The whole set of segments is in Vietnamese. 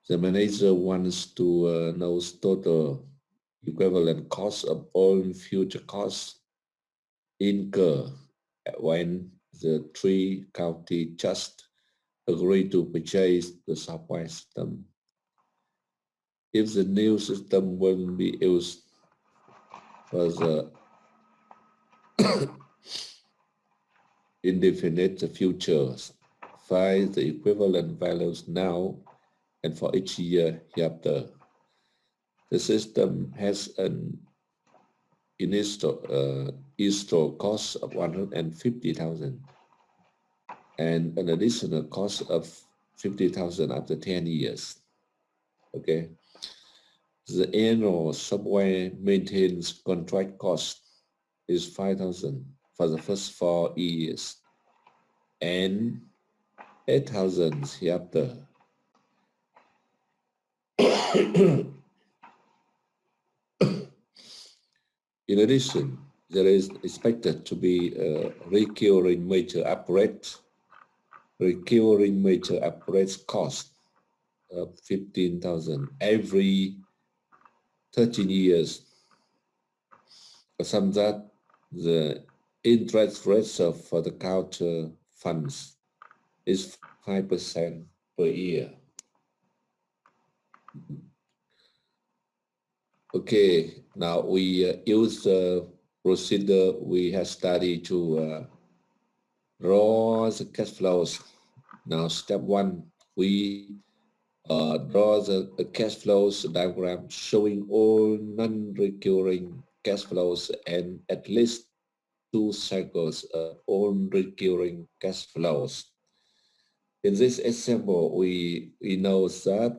The manager wants to know total equivalent cost of all future costs incurred when the three county just agree to purchase the software system. If the new system will be used for the indefinite futures, find the equivalent values now and for each year hereafter. The system has an initial cost of 150,000 and an additional cost of 50,000 after 10 years. Okay. The annual software maintenance contract cost is 5,000 for the first 4 years and 8,000 hereafter. In addition, there is expected to be a recurring major upgrades cost of 15,000 every 13 years. Some that the interest rate for the counter funds is 5% per year. Okay, now we use the procedure we have studied to draw the cash flows. Now, step one, we draw the cash flows diagram showing all non-recurring cash flows and at least 2 cycles of all recurring cash flows. In this example, we know that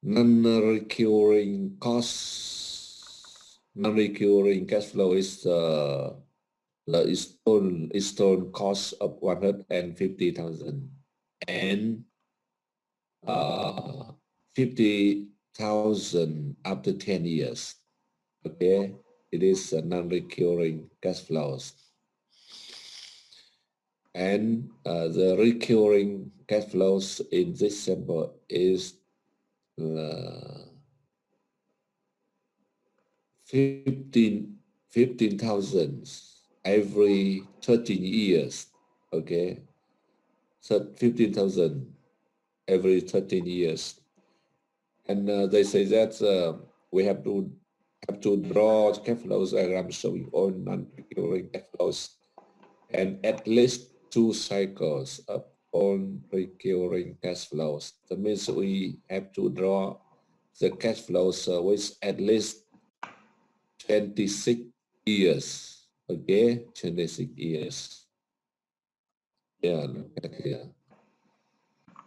non-recurring cash flow is the installed cost of 150,000 and 50,000 after 10 years. Okay, it is a non-recurring cash flows. And the recurring cash flows in this sample is 15,000 every 13 years. Okay, so 15,000 every 13 years. And they say that we have to draw cash flows diagram showing all non-recurring cash flows and at least 2 cycles of all recurring cash flows. That means we have to draw the cash flows with at least 26 years. Okay, 26 years. Yeah, look at here.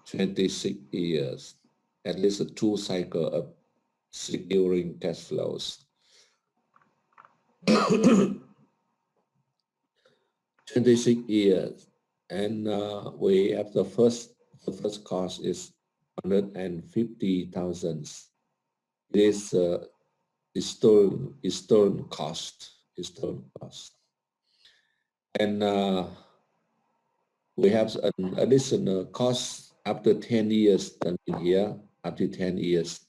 26 years. At least a 2 cycle of securing cash flows. 26 years. And we have the first cost is 150,000. It is stolen cost. And we have an additional cost after 10 years done in here. After 10 years,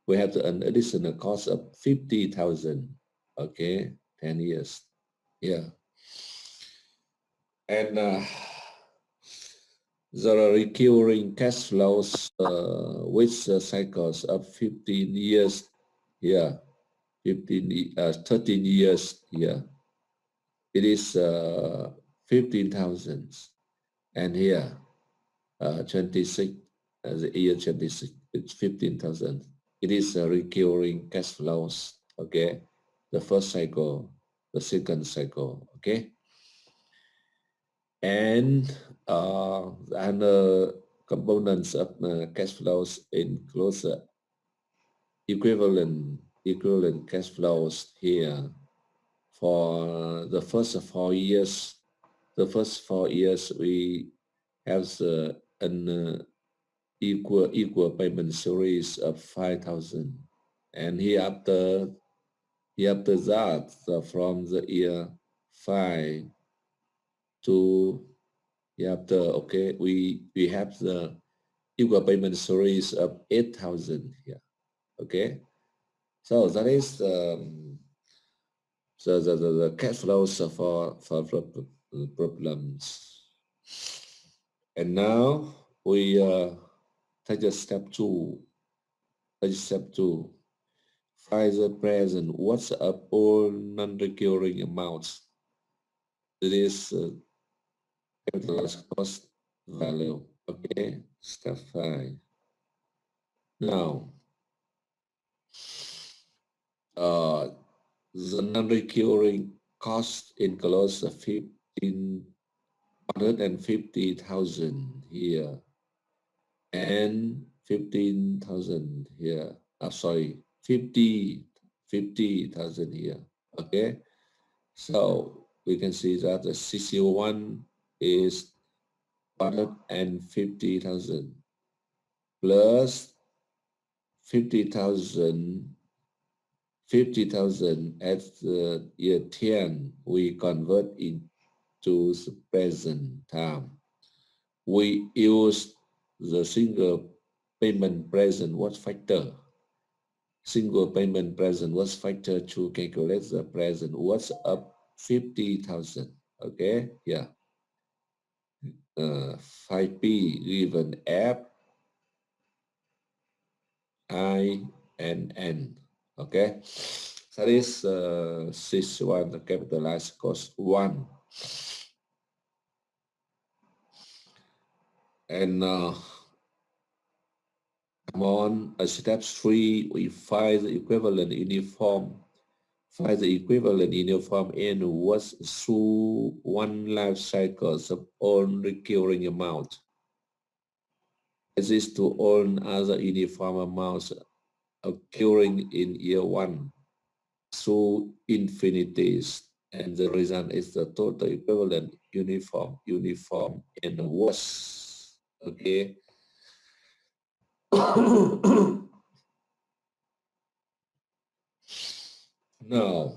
we have an additional cost of 50,000. Okay, 10 years. Yeah. And there are recurring cash flows with cycles of 15 years here, 13 years here. It is 15,000. And here, 26, the year 26, it's 15,000. It is recurring cash flows, okay? The first cycle, the second cycle, okay? And the other components of cash flows include equivalent cash flows here for the first 4 years. The first 4 years we have an equal payment series of 5,000, and hereafter that from the year 5 to after okay, we have the equal payment series of 8,000 here. Okay, so that is the cash flows for problems. And now we take a step two. Step two. Find the present. What's up all non-recurring amounts? It is capitalized cost value. Okay, step 5. Now, the non-recurring cost includes 150,000 here and 15,000 here. Sorry, 50,000 here. Okay, so we can see that the CC1 is 150,000 plus 50,000 at the year 10 we convert into the present time. We use the single payment present what factor. Single payment present what factor to calculate the present what's up 50,000. Okay, yeah. 5P given F, I, and N. Okay, that is CIS1, the capitalized cost 1. And come on, step 3, we find the equivalent uniform. Find the equivalent uniform N was through one life cycle of all recurring amount. This is to all other uniform amounts occurring in year 1 through infinities, and the result is the total equivalent uniform and was. Okay. Now,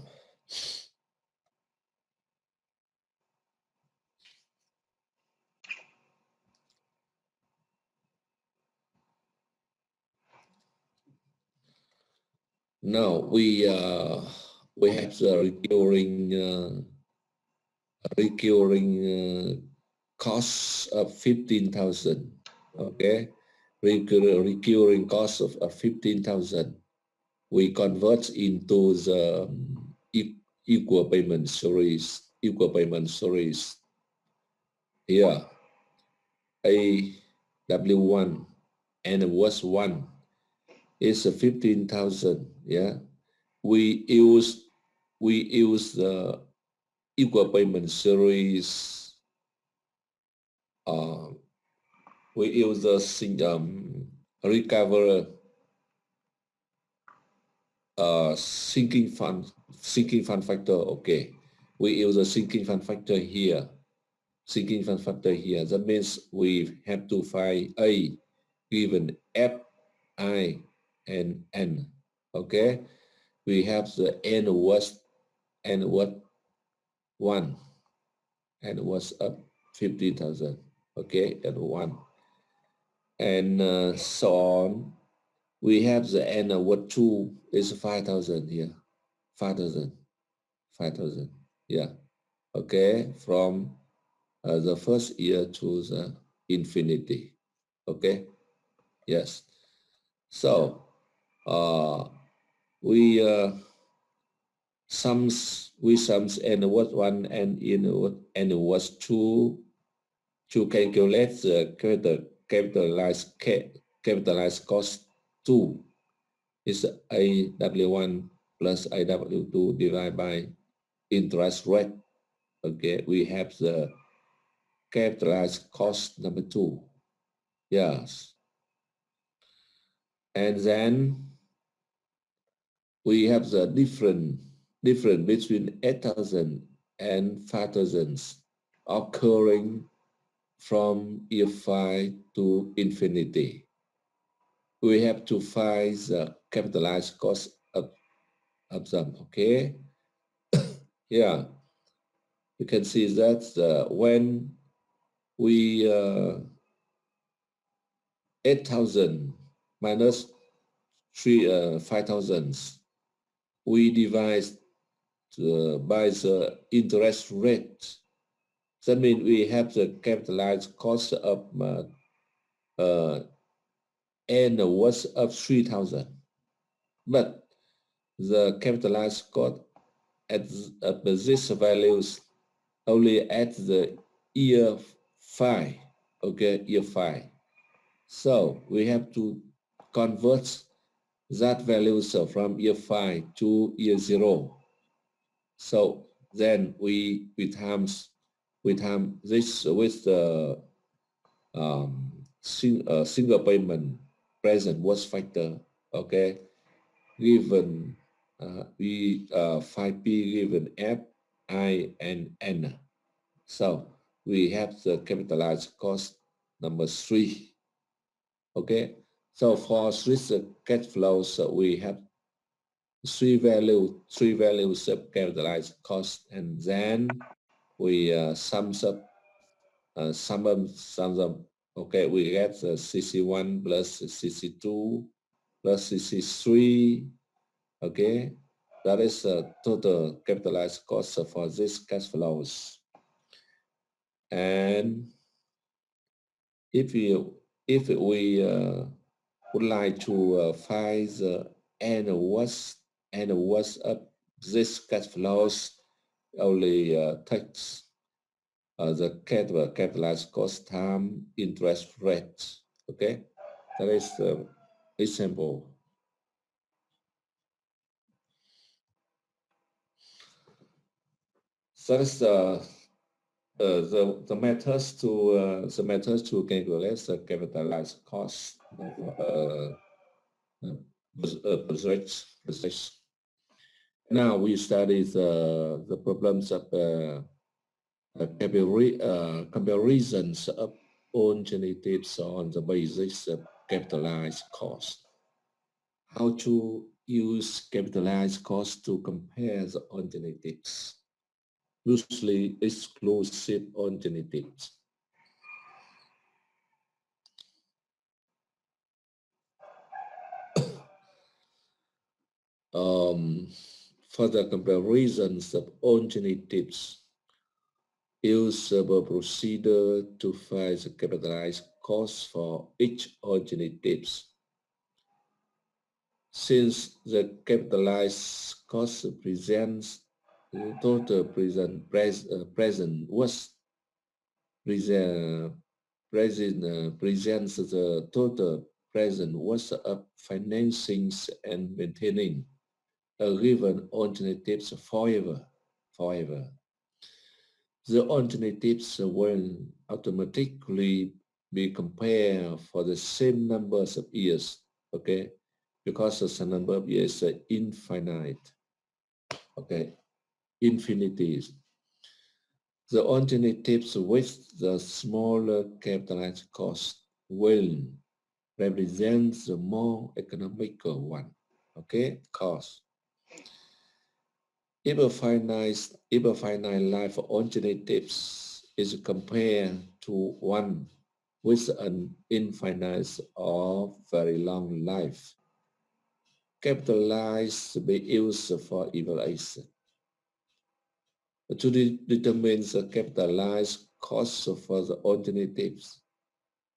we have the recurring costs of 15,000. Okay, recurring cost of 15,000. We convert into the equal payment series. Here, AW1 and was 1 is 15,000. Yeah, we use the equal payment series. We use the recover sinking fund factor. Okay, we use the sinking fund factor here. That means we have to find A given F, I, and N. Okay, we have the N was 1 and was up 50,000. Okay, and 1 and so on. We have the N what 2 is 5,000 here. 5,000. Yeah. Okay, from the first year to the infinity. Okay. Yes. So we sums and what 1 and in what and was 2 to calculate the capitalized cost 2 is AW1 plus AW2 divided by interest rate. Okay, we have the capitalized cost number 2. Yes. And then we have the difference between 8,000 and 5,000 occurring from year 5 to infinity. We have to find the capitalized cost of them. Okay. Yeah. you can see that when we 8,000 minus 5,000, we divide by the interest rate. That means we have the capitalized cost of N was of 3,000, but the capitalized cost at this values only at the year 5, okay, year 5. So we have to convert that values from year 5 to year 0. So then we times this with the single payment present was factor, okay, given we 5p given f, I, and n. So we have the capitalized cost number 3, okay. So for this cash flows, we have three values of capitalized cost, and then we sum them. Okay, we get the CC1 plus CC2 plus CC3. Okay, that is the total capitalized cost for this cash flows. And if we would like to find the worst of this cash flows, only takes the capitalized cost time interest rate. Okay, that is the example. So that's the methods to calculate the capitalized cost of projects. Now we study the problems of comparisons of alternatives on the basis of capitalized cost. How to use capitalized cost to compare the alternatives, usually exclusive alternatives. For the comparisons of alternatives, use the procedure to find the capitalized cost for each alternatives. Since the capitalized cost presents the total present was presents the total present was of financings and maintaining a given alternatives forever. The alternatives will automatically be compared for the same numbers of years, okay? Because the number of years is infinite, okay? Infinities. The alternatives with the smaller capitalized cost will represent the more economical one, okay? Cost. If a finite life alternatives is compared to one with an infinite or very long life, capitalized be used for evaluation. To determine the capitalized cost for the alternatives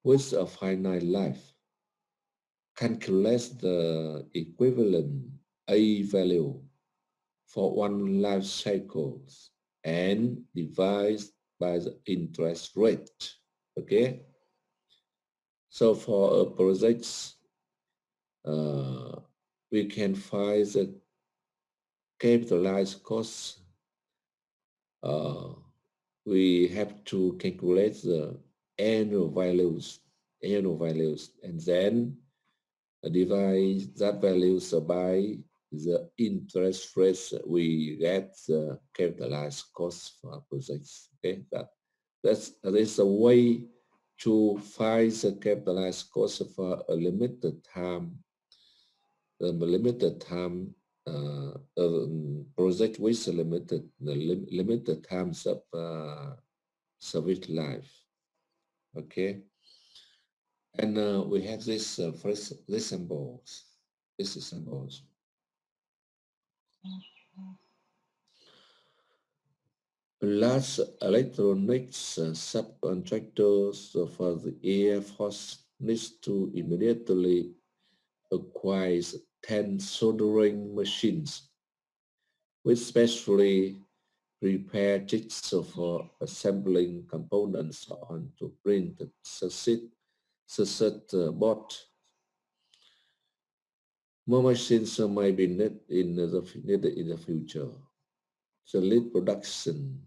with a finite life, calculate the equivalent A value for one life cycle and divide by the interest rate. Okay. So for a project, we can find the capitalized costs. We have to calculate the annual values, and then divide that values by the interest rates. We get the capitalized cost for projects. Okay, that is a way to find the capitalized cost for a limited time project with limited times of service life. Okay, and we have this symbols. This is symbols. Large electronics subcontractors for the Air Force needs to immediately acquire 10 soldering machines with specially prepared kits for assembling components onto printed circuit board. More machines might be needed in the future. The lead production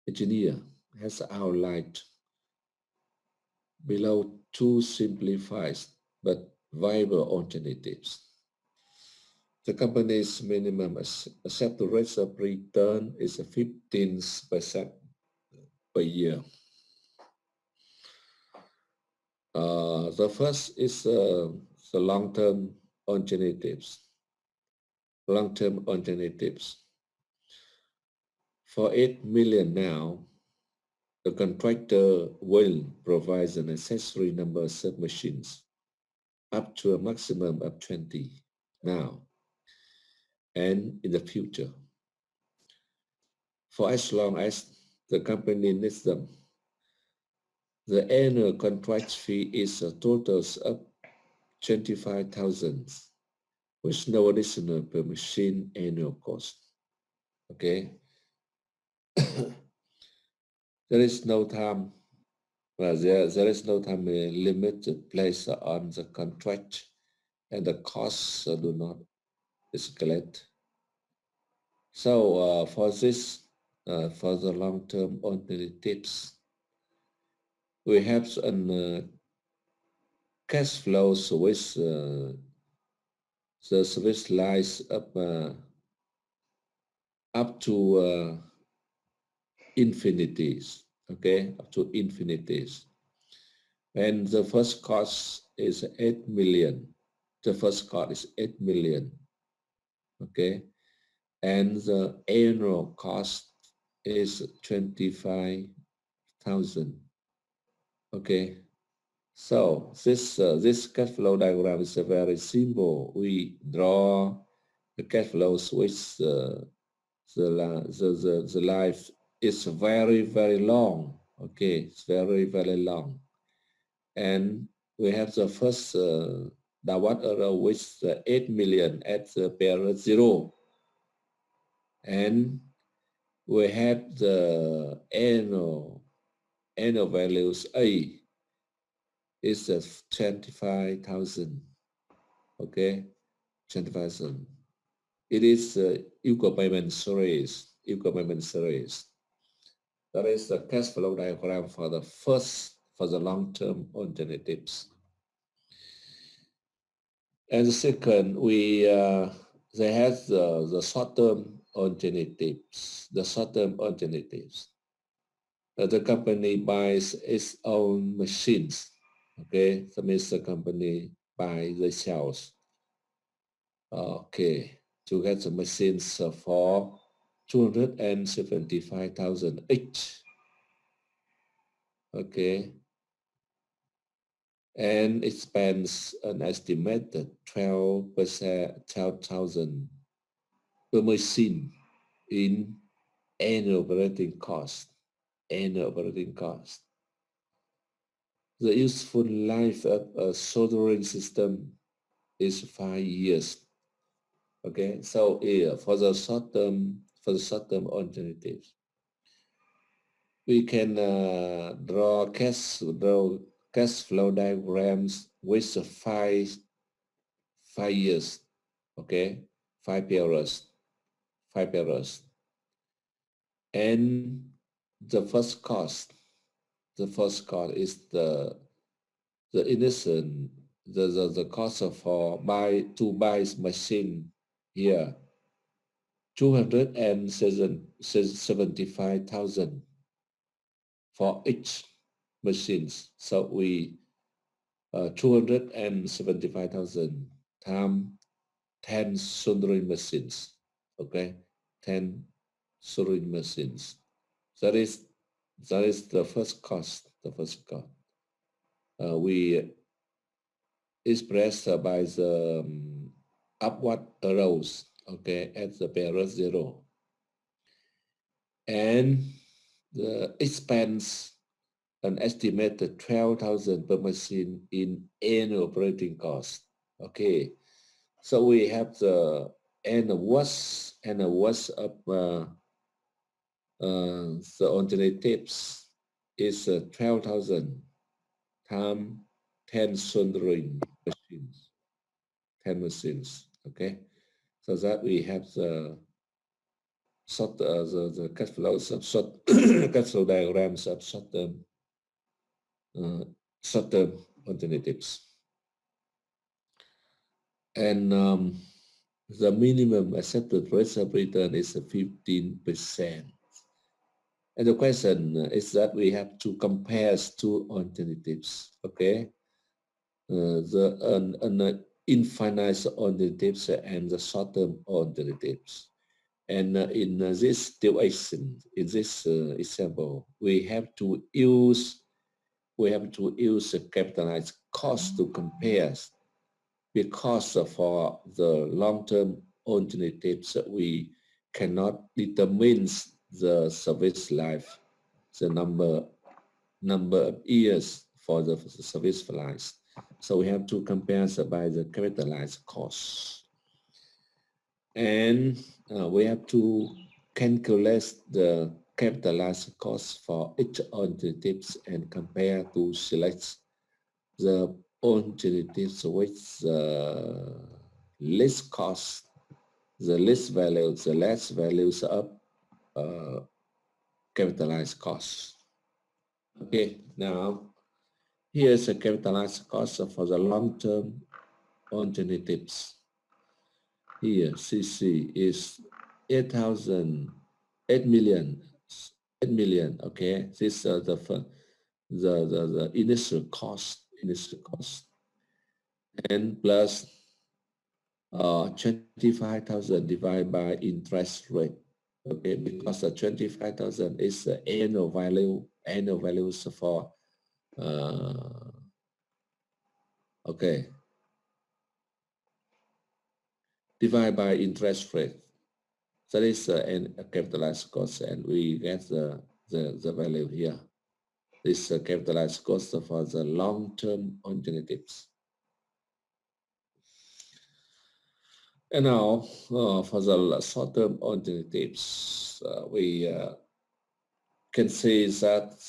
engineer has outlined below two simplified but viable alternatives. The company's minimum accepted rate of return is 15% per year. The first is the long-term alternatives. Long-term alternatives. For 8 million now, the contractor will provide the necessary number of submachines up to a maximum of 20 now and in the future. For as long as the company needs them. The annual contract fee is a total of 25,000 with no additional per machine annual cost. Okay. There is no time, there is no time limit placed on the contract and the costs do not escalate. So for this, for the long-term alternatives, we have an cash flows with the service lies up to infinities, okay, up to infinities. And the first cost is 8 million. The first cost is 8 million, okay, and the annual cost is 25,000, okay. So this cash flow diagram is very simple. We draw the cash flows with the life is very long. Okay, it's very long, and we have the first the one arrow with the 8 million at the pair 0, and we have the annual values A is 25,000. Okay, 25,000. It is equal payment series. Equal payment series. That is the cash flow diagram for the long-term alternatives. And the second, they have the short-term alternatives. The short-term alternatives. The company buys its own machines. Okay, that means the company buys the shells. Okay, to get the machines for 275,000 each. Okay, and it spends an estimated 12,000 per machine in annual operating cost. Annual operating cost. The useful life of a soldering system is 5 years. Okay, so for the short term alternatives, we can draw cash flow diagrams with 5 years. Okay, 5 periods, and the first cost is the innocent the cost of to buy machine here 275,000 for each machines. So we 275,000 times 10 soldering machines. Okay, 10 soldering machines. That is the first cost. The first cost. We expressed by the upward arrows. Okay, at the parallel zero, and the expense an estimated 12,000 per machine in annual operating cost. Okay, so we have the worst of the alternatives is 12,000 times 10 soldering machines, 10 machines. Okay, so that we have the the cash flows of short cash flow diagrams of uh, short term alternatives. And the minimum accepted rate of return is 15%. And the question is that we have to compare two alternatives, okay? The infinite alternatives and the short-term alternatives. And in this situation, in this example, we have to use the capitalized cost to compare, because for the long-term alternatives, we cannot determine the service life, the number of years for the service life. So we have to compare by the capitalized cost. And we have to calculate the capitalized cost for each alternatives and compare to select the alternatives with the least cost, the least values, the less values of uh, capitalized costs. Okay, now here's a capitalized cost for the long-term alternatives. Here, CC is 8,000, 8 million, 8 million. Okay, this is the initial cost, and plus 25,000 divided by interest rate. Okay, because the 25,000 is the annual values for okay, divided by interest rate. That is a capitalized cost, and we get the value here. This capitalized cost for the long-term alternatives. And now for the short-term alternatives, we can say that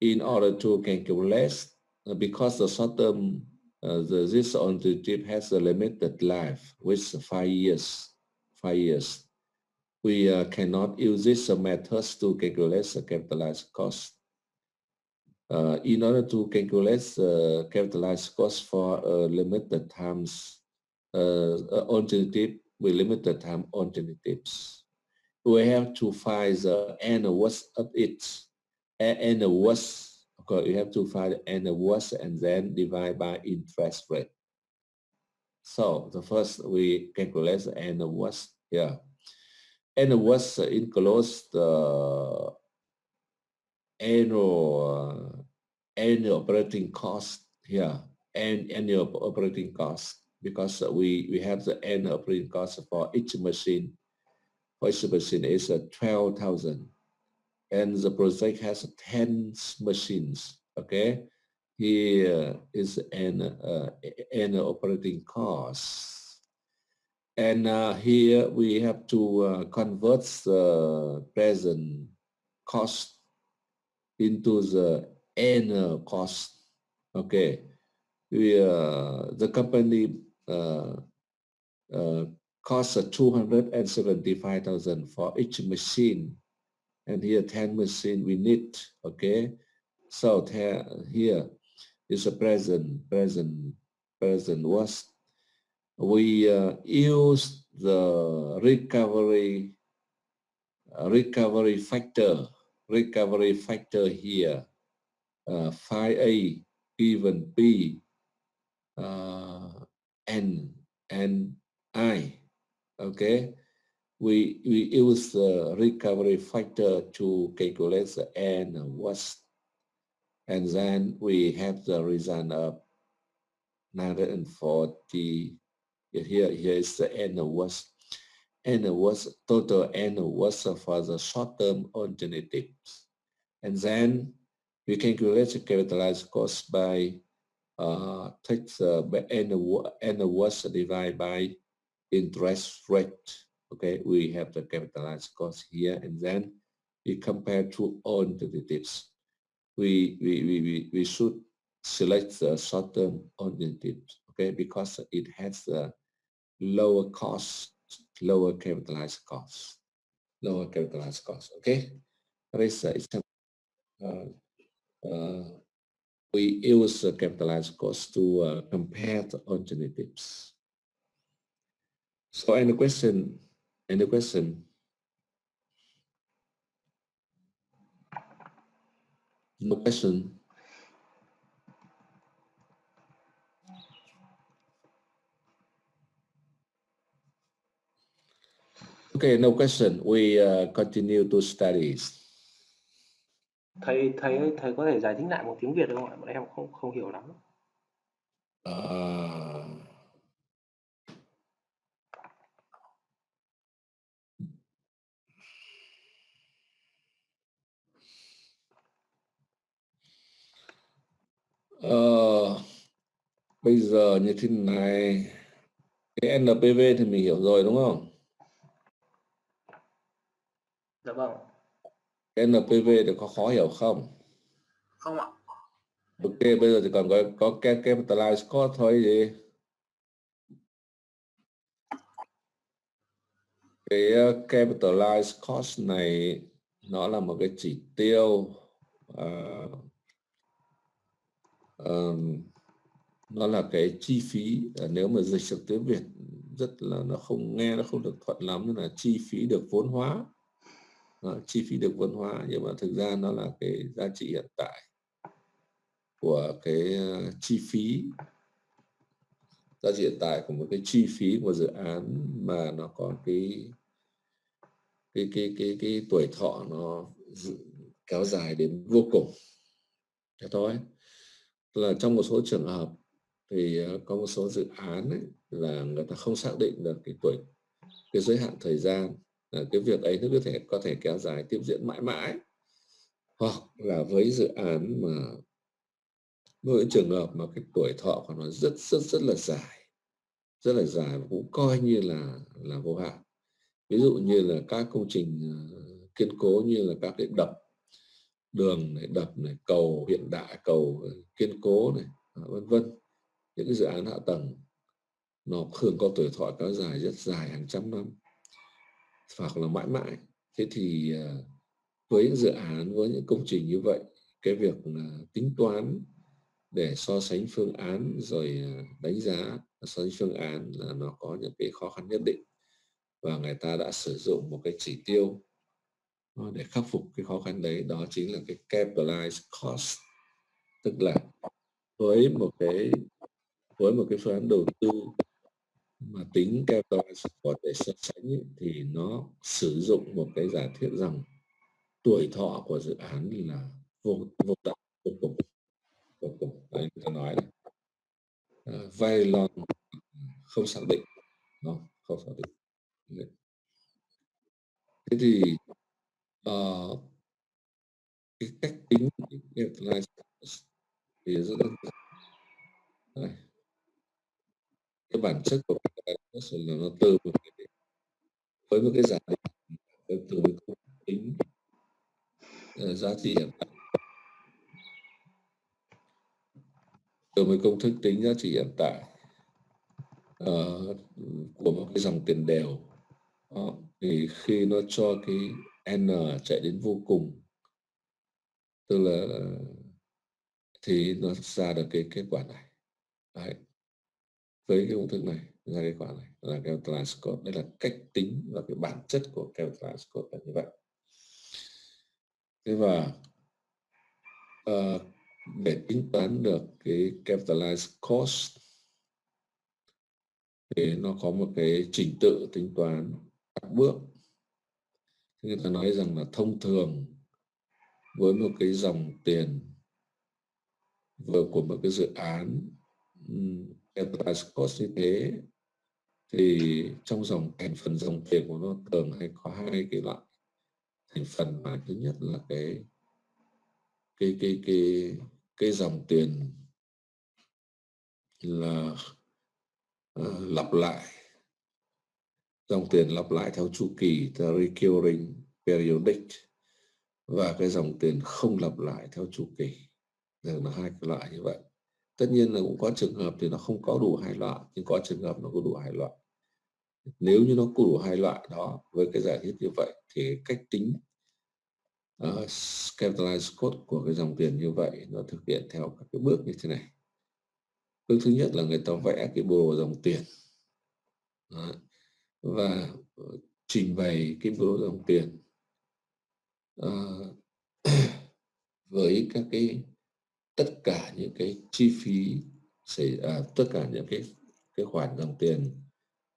in order to calculate, because the short-term, this alternative has a limited life with 5 years. 5 years. We cannot use this methods to calculate the capitalized cost. In order to calculate the capitalized cost for limited times alternative with limited time alternatives, we have to find the n worst of it, n worst. Of course, you have to find n worst and then divide by interest rate. So the first we calculate the n worst here. N worst includes the annual operating cost here and annual operating cost, because we have the annual operating cost for each machine. For each machine is 12,000, and the project has 10 machines. Okay, here is an operating cost, and here we have to convert the present cost into the annual cost. Okay, the company costs 275,000 for each machine, and here 10 machine we need. Okay, so here is a present was we use the recovery factor here, phi A given B n and I. Okay, we use the recovery factor to calculate the N was, and then we have the result of 940. Here is the N was. N was total N was for the short-term alternatives. And then we calculate the capitalized cost by take the N was divided by interest rate. Okay, we have the capitalized cost here, and then we compare two alternatives. We should select the short-term alternatives, okay, because it has the lower cost, lower capitalized cost, okay. That is we use the capitalized cost to compare the alternatives. So any question? Any question? No question. Okay, no question. We continue to study. Thầy ơi, thầy có thể giải thích lại một tiếng Việt được không ạ? Bọn em không hiểu lắm. Bây giờ như thế này, cái NPV thì mình hiểu rồi đúng không? Dạ vâng. Cái NPV thì có khó hiểu không? Không ạ. Ok, bây giờ thì còn có cái capitalized cost thôi gì? Cái capitalized cost này nó là một cái chỉ tiêu nó là cái chi phí, nếu mà dịch sang tiếng Việt rất là nó không được thuận lắm, nên là chi phí được vốn hóa. Chi phí được vốn hóa, nhưng mà thực ra nó là cái giá trị hiện tại của cái chi phí, giá trị hiện tại của một cái chi phí của dự án mà nó có cái tuổi thọ nó kéo dài đến vô cùng. Thế thôi. Là trong một số trường hợp thì có một số dự án ấy, là người ta không xác định được cái giới hạn thời gian, là cái việc ấy nó có thể kéo dài tiếp diễn mãi mãi, hoặc là với dự án mà với trường hợp mà cái tuổi thọ của nó rất là dài và cũng coi như là vô hạn. Ví dụ như là các công trình kiên cố, như là các cái đập, đường này, đập này, cầu hiện đại, cầu kiên cố này, vân vân. Những cái dự án hạ tầng nó thường có tuổi thọ kéo dài rất dài, hàng trăm năm hoặc là mãi mãi. Thế thì với những dự án, với những công trình như vậy, cái việc tính toán để so sánh phương án rồi đánh giá so sánh phương án là nó có những cái khó khăn nhất định, và người ta đã sử dụng một cái chỉ tiêu để khắc phục cái khó khăn đấy, đó chính là cái capitalized cost. Tức là với một cái phương án đầu tư mà tính capitalized cost để so sánh ấy, thì nó sử dụng một cái giả thiết rằng tuổi thọ của dự án là vô tận, vô cùng. Đấy, người ta nói là very long, không xác định, không xác định. Thế thì cái cách tính capitalized cost thì rất đơn giản. Cái bản chất của capitalized cost là nó từ với một cái giả định, từ một công tính giá trị hiện tại, từ một công thức tính giá trị hiện tại của một cái dòng tiền đều. Thì khi nó cho cái n chạy đến vô cùng, tức là thì nó ra được cái kết quả này. Đấy. Với cái công thức này ra kết quả này là capitalized cost. Đây là cách tính và cái bản chất của capitalized cost là như vậy. Thế và để tính toán được cái capitalized cost thì nó có một cái trình tự tính toán các bước. Người ta nói rằng là thông thường với một cái dòng tiền vừa của một cái dự án capitalized cost như thế, thì trong thành phần dòng tiền của nó thường hay có hai cái loại thành phần. Mà thứ nhất là cái dòng tiền là lặp lại, dòng tiền lặp lại theo chu kỳ, theo recurring periodic, và cái dòng tiền không lặp lại theo chu kỳ. Thường là hai cái loại như vậy. Tất nhiên là cũng có trường hợp thì nó không có đủ hai loại, nhưng có trường hợp nó có đủ hai loại. Nếu như nó có đủ hai loại đó với cái giải thích như vậy thì cách tính capitalized cost của cái dòng tiền như vậy nó thực hiện theo các cái bước như thế này. Bước thứ nhất là người ta vẽ cái bộ dòng tiền. Đó. Và trình bày cái bộ dòng tiền với các cái tất cả những cái chi phí tất cả những cái khoản dòng tiền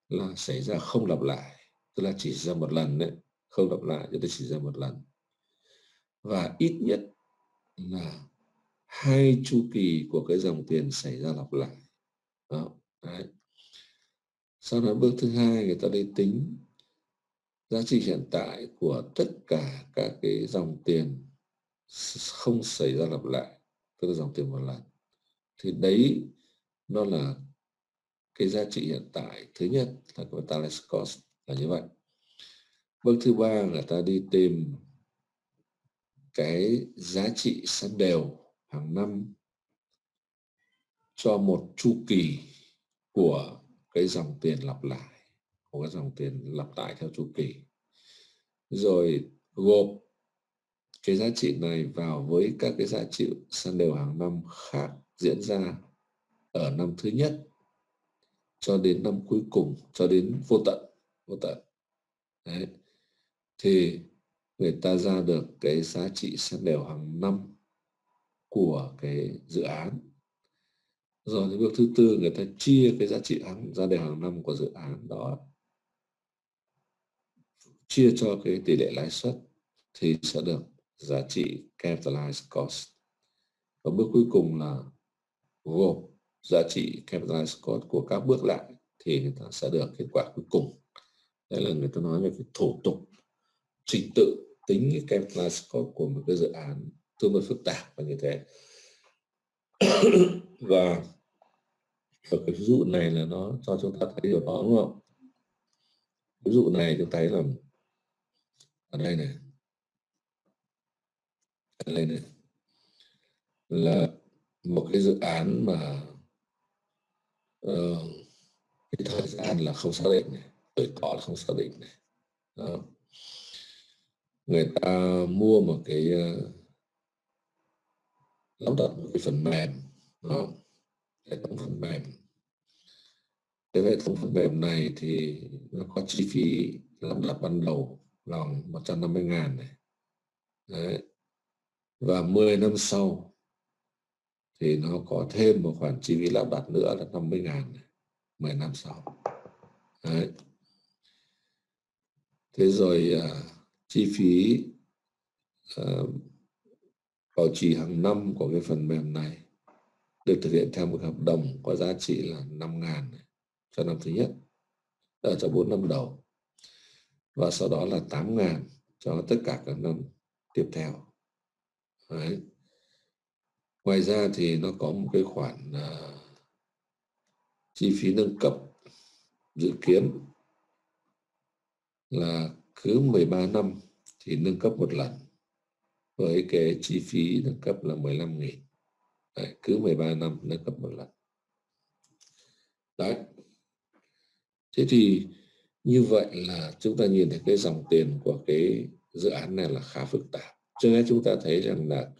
là xảy ra không lặp lại, tức là chỉ ra một lần đấy, không lặp lại, tức là chỉ ra một lần, và ít nhất là hai chu kỳ của cái dòng tiền xảy ra lặp lại. Đó. Đấy. Sau đó bước thứ hai, người ta đi tính giá trị hiện tại của tất cả các cái dòng tiền không xảy ra lặp lại, tức là dòng tiền một lần. Thì đấy nó là cái giá trị hiện tại thứ nhất, là capitalized cost là như vậy. Bước thứ ba, người ta đi tìm cái giá trị san đều hàng năm cho một chu kỳ của cái dòng tiền lặp lại, của cái dòng tiền lặp lại theo chu kỳ, rồi gộp cái giá trị này vào với các cái giá trị san đều hàng năm khác diễn ra ở năm thứ nhất cho đến năm cuối cùng, cho đến vô tận. Đấy. Thì người ta ra được cái giá trị san đều hàng năm của cái dự án. Rồi đến bước thứ tư, người ta chia cái giá trị san đều hàng năm của dự án đó, chia cho cái tỷ lệ lãi suất, thì sẽ được giá trị capitalized cost. Và bước cuối cùng là gộp giá trị capitalized cost của các bước lại thì người ta sẽ được kết quả cuối cùng. Đấy là người ta nói về cái thủ tục trình tự tính cái capitalized cost của một cái dự án tương đối phức tạp và như thế. Và ở cái ví dụ này là nó cho chúng ta thấy điều đó, đúng không? Ví dụ này chúng ta thấy là ở đây này, là một cái dự án mà cái thời gian là không xác định này, tuổi thọ là không xác định này. Đó. Người ta mua một cái lắp đặt một cái phần mềm, đó, hệ thống phần mềm. Cái hệ thống phần mềm này thì nó có chi phí lắp đặt ban đầu là 150.000 này. Đấy. Và 10 năm sau thì nó có thêm một khoản chi phí lắp đặt nữa là 50.000 này, 10 năm sau. Đấy. Thế rồi chi phí bảo trì hàng năm của cái phần mềm này được thực hiện theo một hợp đồng có giá trị là 5.000 cho năm thứ nhất, cho 4 năm đầu, và sau đó là 8.000 cho tất cả các năm tiếp theo. Đấy. Ngoài ra thì nó có một cái khoản chi phí nâng cấp dự kiến là cứ 13 năm thì nâng cấp một lần, với cái chi phí nâng cấp là 15.000. Đấy, cứ 13 năm nâng cấp một lần. Đấy. Thế thì như vậy là chúng ta nhìn thấy cái dòng tiền của cái dự án này là khá phức tạp. Cho nên chúng ta thấy rằng là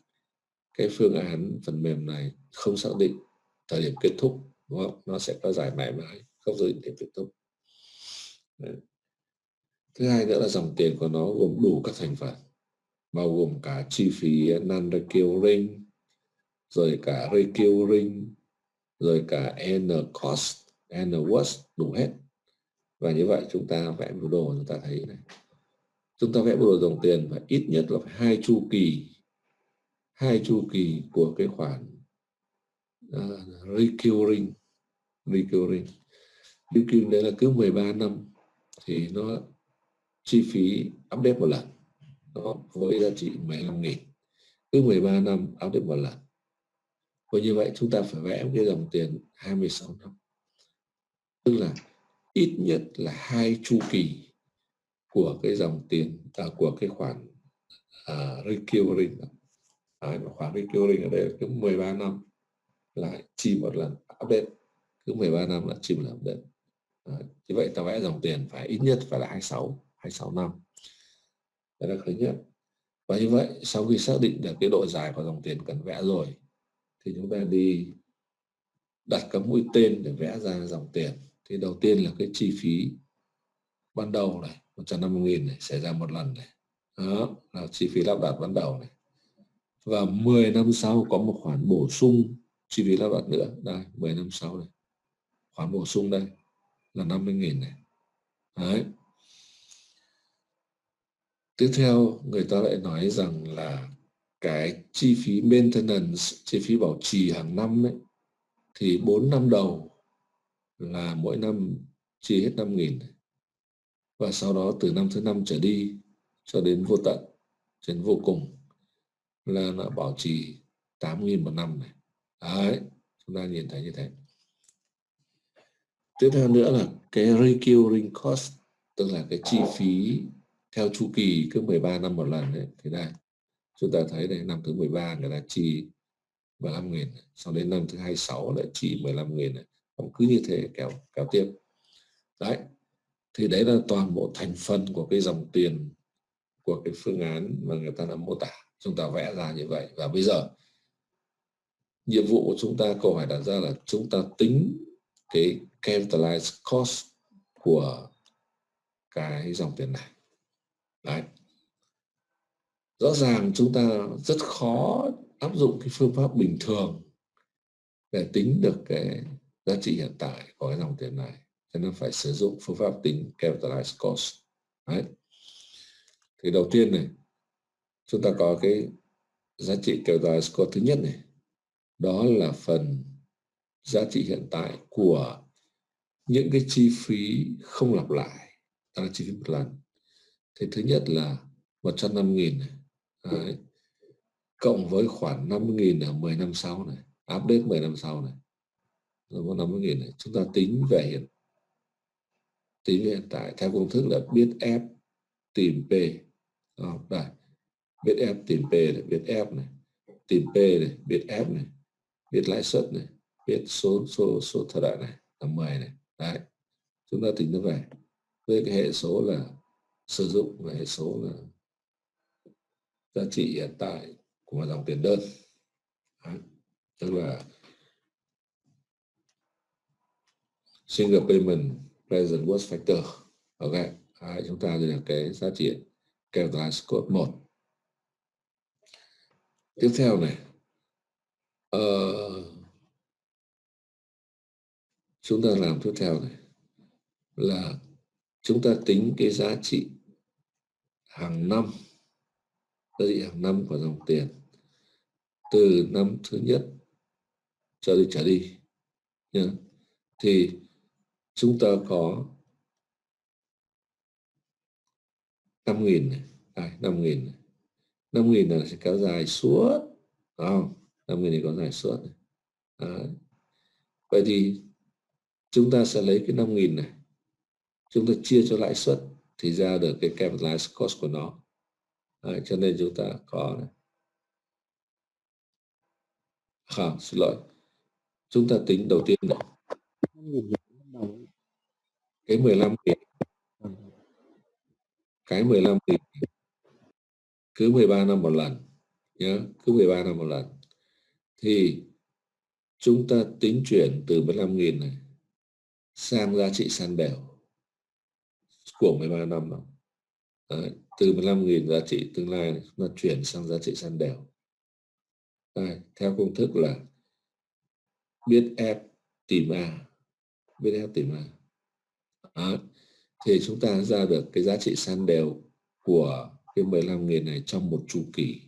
cái phương án phần mềm này không xác định thời điểm kết thúc, đúng không? Nó sẽ có dài mãi mãi, không xác định điểm kết thúc. Đấy. Thứ hai nữa là dòng tiền của nó gồm đủ các thành phần, bao gồm cả chi phí non-recurring, rồi cả recurring, rồi cả N cost, and was đủ hết. Và như vậy chúng ta vẽ biểu đồ, chúng ta thấy này, chúng ta vẽ biểu đồ dòng tiền phải ít nhất là phải hai chu kỳ của cái khoản recurring đấy là cứ 13 năm thì nó chi phí update một lần, nó với giá trị 15.000, cứ 13 năm update một lần. Và như vậy chúng ta phải vẽ cái dòng tiền 26 năm, tức là ít nhất là hai chu kỳ của cái dòng tiền của cái khoản recurring. Đấy, khoản recurring ở đây là cứ 13 năm lại chi một lần update, cứ 13 năm là chi một lần update. Đấy, như vậy ta vẽ dòng tiền phải ít nhất phải là 26 năm. Đó là thứ nhất. Và như vậy sau khi xác định được cái độ dài của dòng tiền cần vẽ rồi thì chúng ta đi đặt các mũi tên để vẽ ra dòng tiền. Thì đầu tiên là cái chi phí ban đầu này, 150.000 này xảy ra một lần này. Đó là chi phí lắp đặt ban đầu này. Và 10 năm sau có một khoản bổ sung chi phí lắp đặt nữa. Đây, 10 năm sau này. Khoản bổ sung đây là 50.000 này. Đấy. Tiếp theo người ta lại nói rằng là cái chi phí maintenance, chi phí bảo trì hàng năm ấy, thì 4 năm đầu là mỗi năm chi hết 5.000 này. Và sau đó từ năm thứ 5 trở đi cho đến vô tận, cho đến vô cùng là nó bảo trì 8.000 một năm này. Đấy, chúng ta nhìn thấy như thế. Tiếp theo nữa là cái recurring cost, tức là cái chi phí theo chu kỳ cứ 13 năm một lần ấy. Thì đây, chúng ta thấy đây, năm thứ 13 người ta chi 15.000, sau đến năm thứ 26 lại chi 15.000 này. Cứ như thế kéo tiếp. Đấy, thì đấy là toàn bộ thành phần của cái dòng tiền của cái phương án mà người ta đã mô tả. Chúng ta vẽ ra như vậy. Và bây giờ nhiệm vụ của chúng ta, câu hỏi đặt ra là chúng ta tính cái capitalized cost của cái dòng tiền này. Đấy. Rõ ràng chúng ta rất khó áp dụng cái phương pháp bình thường để tính được cái giá trị hiện tại của cái dòng tiền này, cho nên phải sử dụng phương pháp tính capitalized cost. Đấy. Thì đầu tiên này, chúng ta có cái giá trị capitalized cost thứ nhất này, đó là phần giá trị hiện tại của những cái chi phí không lặp lại, đó là chi phí một lần. Thì thứ nhất là 150.000 này. Đấy. Cộng với khoản 50.000 ở 10 năm sau này, update 10 năm sau này, rồi có 50.000 này. Chúng ta tính về hiện tại theo công thức là biết F tìm P. Đây, biết F tìm P này, biết F này, tìm P này, biết F này, biết lãi suất này, biết số thời đại này là 10 này. Đấy, chúng ta tính nó về với cái hệ số là sử dụng hệ số là giá trị hiện tại của một dòng tiền đơn. Đấy, tức là single payment present worst factor. Ok, đấy, chúng ta đây là cái giá trị capitalized cost 1. Tiếp theo này, chúng ta làm tiếp theo này là chúng ta tính cái giá trị hàng năm, giá trị hàng năm của dòng tiền từ năm thứ nhất trở đi nhá. Thì chúng ta có 5.000 này, 5.000 này. 5.000 là sẽ kéo dài suốt, không? 5.000 này có dài suốt này. Đấy. Vậy thì chúng ta sẽ lấy cái 5.000 này, chúng ta chia cho lãi suất thì ra được cái capitalized cost của nó. Đấy, cho nên chúng ta có này. Không, xin lỗi. Chúng ta tính đầu tiên này. Cái 15.000, cái 15.000 cứ 13 năm một lần nhé, cứ 13 năm một lần thì chúng ta tính chuyển từ 15.000 này sang giá trị san đều của 13 năm đó. Đấy, từ 15.000 giá trị tương lai này, chúng ta chuyển sang giá trị san đều. Đây, theo công thức là biết F tìm A, BDF tỷ mà. Đó. Thì chúng ta ra được cái giá trị san đều của cái 15.000 này trong một chu kỳ.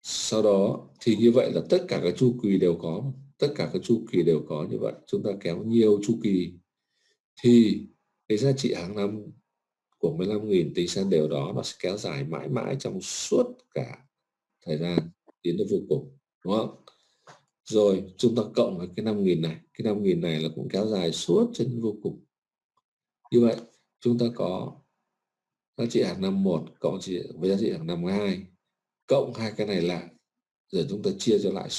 Sau đó thì như vậy là tất cả các chu kỳ đều có. Tất cả các chu kỳ đều có như vậy. Chúng ta kéo nhiều chu kỳ thì cái giá trị hàng năm của 15.000 tính san đều đó nó sẽ kéo dài mãi mãi trong suốt cả thời gian tiến tới vô cùng, đúng không? Rồi chúng ta cộng với cái 5.000 này, cái 5.000 này là cũng kéo dài suốt cho đến vô cùng. Như vậy chúng ta có giá trị hàng năm 1 cộng với giá trị hàng năm 2, cộng hai cái này lại rồi chúng ta chia lãi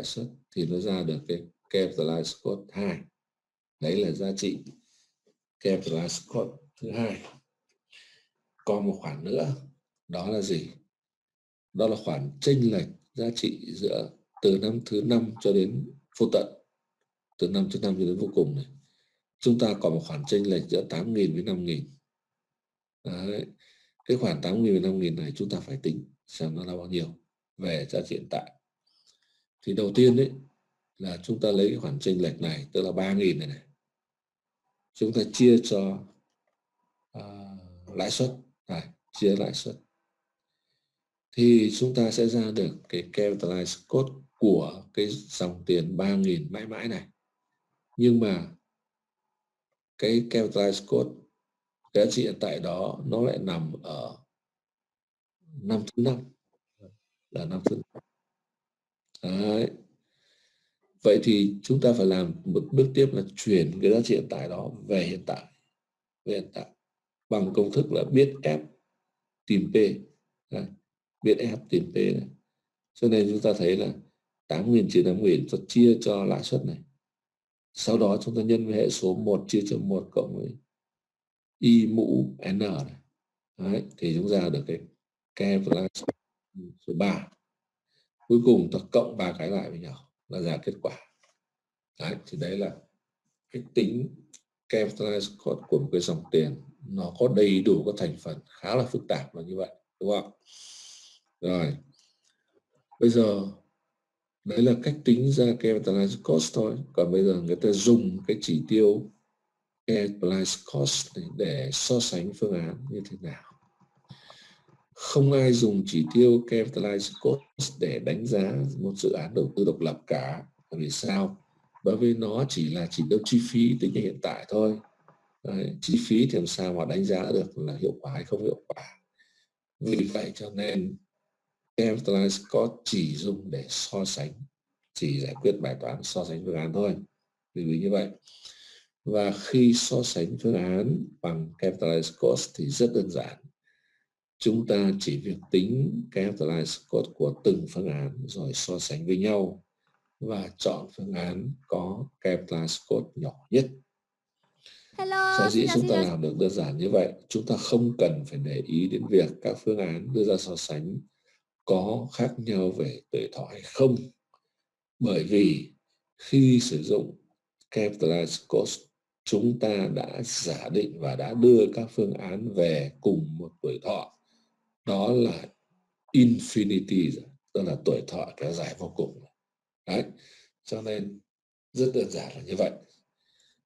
suất thì nó ra được cái capitalized cost 2. Đấy là giá trị capitalized cost thứ hai. Còn một khoản nữa, đó là gì? Đó là khoản chênh lệch giá trị giữa từ năm thứ 5 cho đến vô tận, từ năm thứ 5 cho đến vô cùng này. Chúng ta còn một khoản chênh lệch giữa 8.000 với 5.000. Đấy. Cái khoản 8.000 với 5.000 này chúng ta phải tính xem nó là bao nhiêu về giá trị hiện tại. Thì đầu tiên đấy là chúng ta lấy cái khoản chênh lệch này, tức là 3.000 này. Chúng ta chia cho lãi suất, chia lãi suất. Thì chúng ta sẽ ra được cái capitalized cost của cái dòng tiền 3.000 mãi mãi này. Nhưng mà cái capitalized cost, cái giá trị hiện tại đó nó lại nằm ở năm thứ 5, là năm thứ 5. Đấy. Vậy thì chúng ta phải làm một bước tiếp là chuyển cái giá trị hiện tại đó về hiện tại, bằng công thức là biết F tìm P. Đấy. Biết F tìm P này. Cho nên chúng ta thấy là 8.000 trừ 5.000 cho chia cho lãi suất này. Sau đó chúng ta nhân với hệ số 1 chia cho 1 cộng với y mũ n này. Đấy, thì chúng ta được cái capitalized số 3. Cuối cùng ta cộng 3 cái lại với nhau là ra kết quả. Đấy, thì đấy là cái tính capitalized cost của một cái dòng tiền. Nó có đầy đủ các thành phần khá là phức tạp là như vậy, đúng không? Rồi, bây giờ đấy là cách tính ra capitalized cost thôi. Còn bây giờ người ta dùng cái chỉ tiêu capitalized cost để so sánh phương án như thế nào. Không ai dùng chỉ tiêu capitalized cost để đánh giá một dự án đầu tư độc lập cả. Vì sao? Bởi vì nó chỉ là chỉ tiêu chi phí tính hiện tại thôi. Đấy, chi phí thì làm sao mà đánh giá được là hiệu quả hay không hiệu quả. Vì vậy cho nên capitalized cost chỉ dùng để so sánh, chỉ giải quyết bài toán so sánh phương án thôi. Vì như vậy. Và khi so sánh phương án bằng capitalized cost thì rất đơn giản. Chúng ta chỉ việc tính capitalized cost của từng phương án rồi so sánh với nhau và chọn phương án có capitalized cost nhỏ nhất. Hello, Sở dĩ xin chúng ta chào. làm được đơn giản như vậy, chúng ta không cần phải để ý đến việc các phương án đưa ra so sánh có khác nhau về tuổi thọ hay không. Bởi vì khi sử dụng capitalized cost, chúng ta đã giả định và đã đưa các phương án về cùng một tuổi thọ. Đó là infinity, tức là tuổi thọ kéo dài vô cùng. Đấy, cho nên rất đơn giản là như vậy.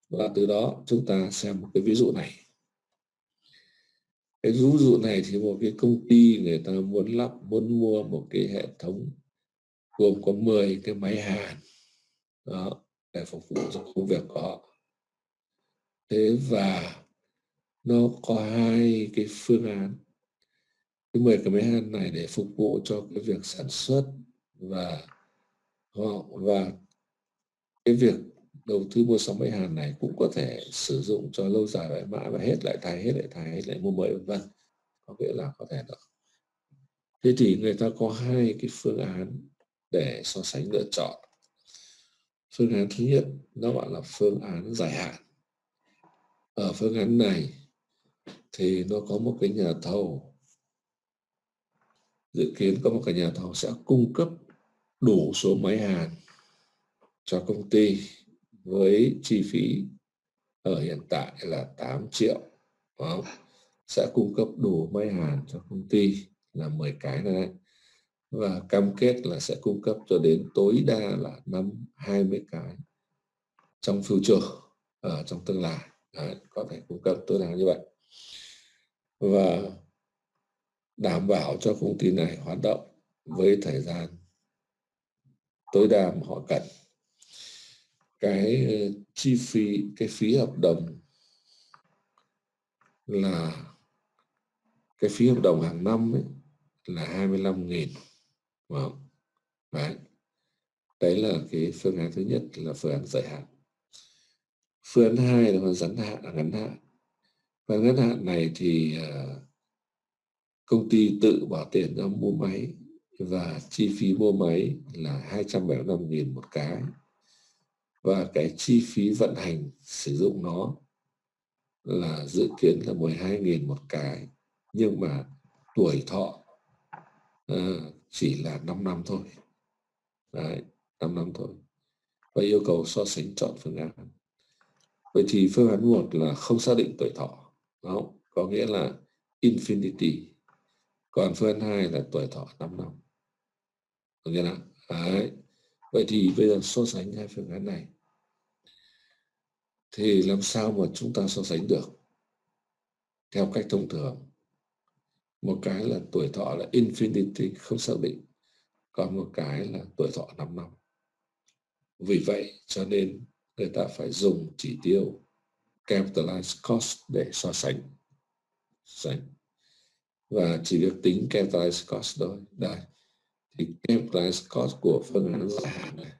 Và từ đó chúng ta xem một cái ví dụ này. Cái ví dụ này thì một cái công ty người ta muốn mua một cái hệ thống gồm có 10 cái máy hàn đó, để phục vụ cho công việc của họ. Thế và nó có 2 cái phương án. Cái 10 cái máy hàn này để phục vụ cho cái việc sản xuất và cái việc đầu tư mua sắm máy hàn này cũng có thể sử dụng cho lâu dài mãi mãi và hết lại mua mới, vân vân. Có nghĩa là có thể được. Thế thì người ta có 2 cái phương án để so sánh lựa chọn. Phương án thứ nhất nó gọi là phương án dài hạn. Ở phương án này thì nó có một cái nhà thầu, dự kiến có một cái nhà thầu sẽ cung cấp đủ số máy hàn cho công ty với chi phí ở hiện tại là 8 triệu. Đó. Sẽ cung cấp đủ máy hàn cho công ty là 10 cái này. và cam kết là sẽ cung cấp cho đến tối đa là 20 cái trong future, ở trong tương lai. Đấy, có thể cung cấp tối đa như vậy và đảm bảo cho công ty này hoạt động với thời gian tối đa mà họ cần. Cái chi phí, cái phí hợp đồng là cái phí hợp đồng hàng năm ấy, là 25.000. Đấy là cái phương án thứ nhất, là phương án dài hạn. Phương án hai là phương án ngắn hạn. Phương án ngắn hạn này thì công ty tự bỏ tiền ra mua máy và chi phí mua máy là 275.000 một cái, và cái chi phí vận hành sử dụng nó là dự kiến là 12.000 một cái, nhưng mà tuổi thọ chỉ là 5 năm thôi. Đấy, 5 năm thôi. Và yêu cầu so sánh chọn phương án. Vậy thì phương án 1 là không xác định tuổi thọ, đó, có nghĩa là infinity. Còn phương án 2 là tuổi thọ 5 năm. Được chưa nào? Đấy. Vậy thì bây giờ so sánh hai phương án này thì làm sao mà chúng ta so sánh được theo cách thông thường? Một cái là tuổi thọ là infinity, không xác định, còn một cái là tuổi thọ 5 năm. Vì vậy cho nên người ta phải dùng chỉ tiêu capitalized cost để so sánh. Và chỉ việc tính capitalized cost thôi. Đây, thì capitalized cost của phương án dài hạn này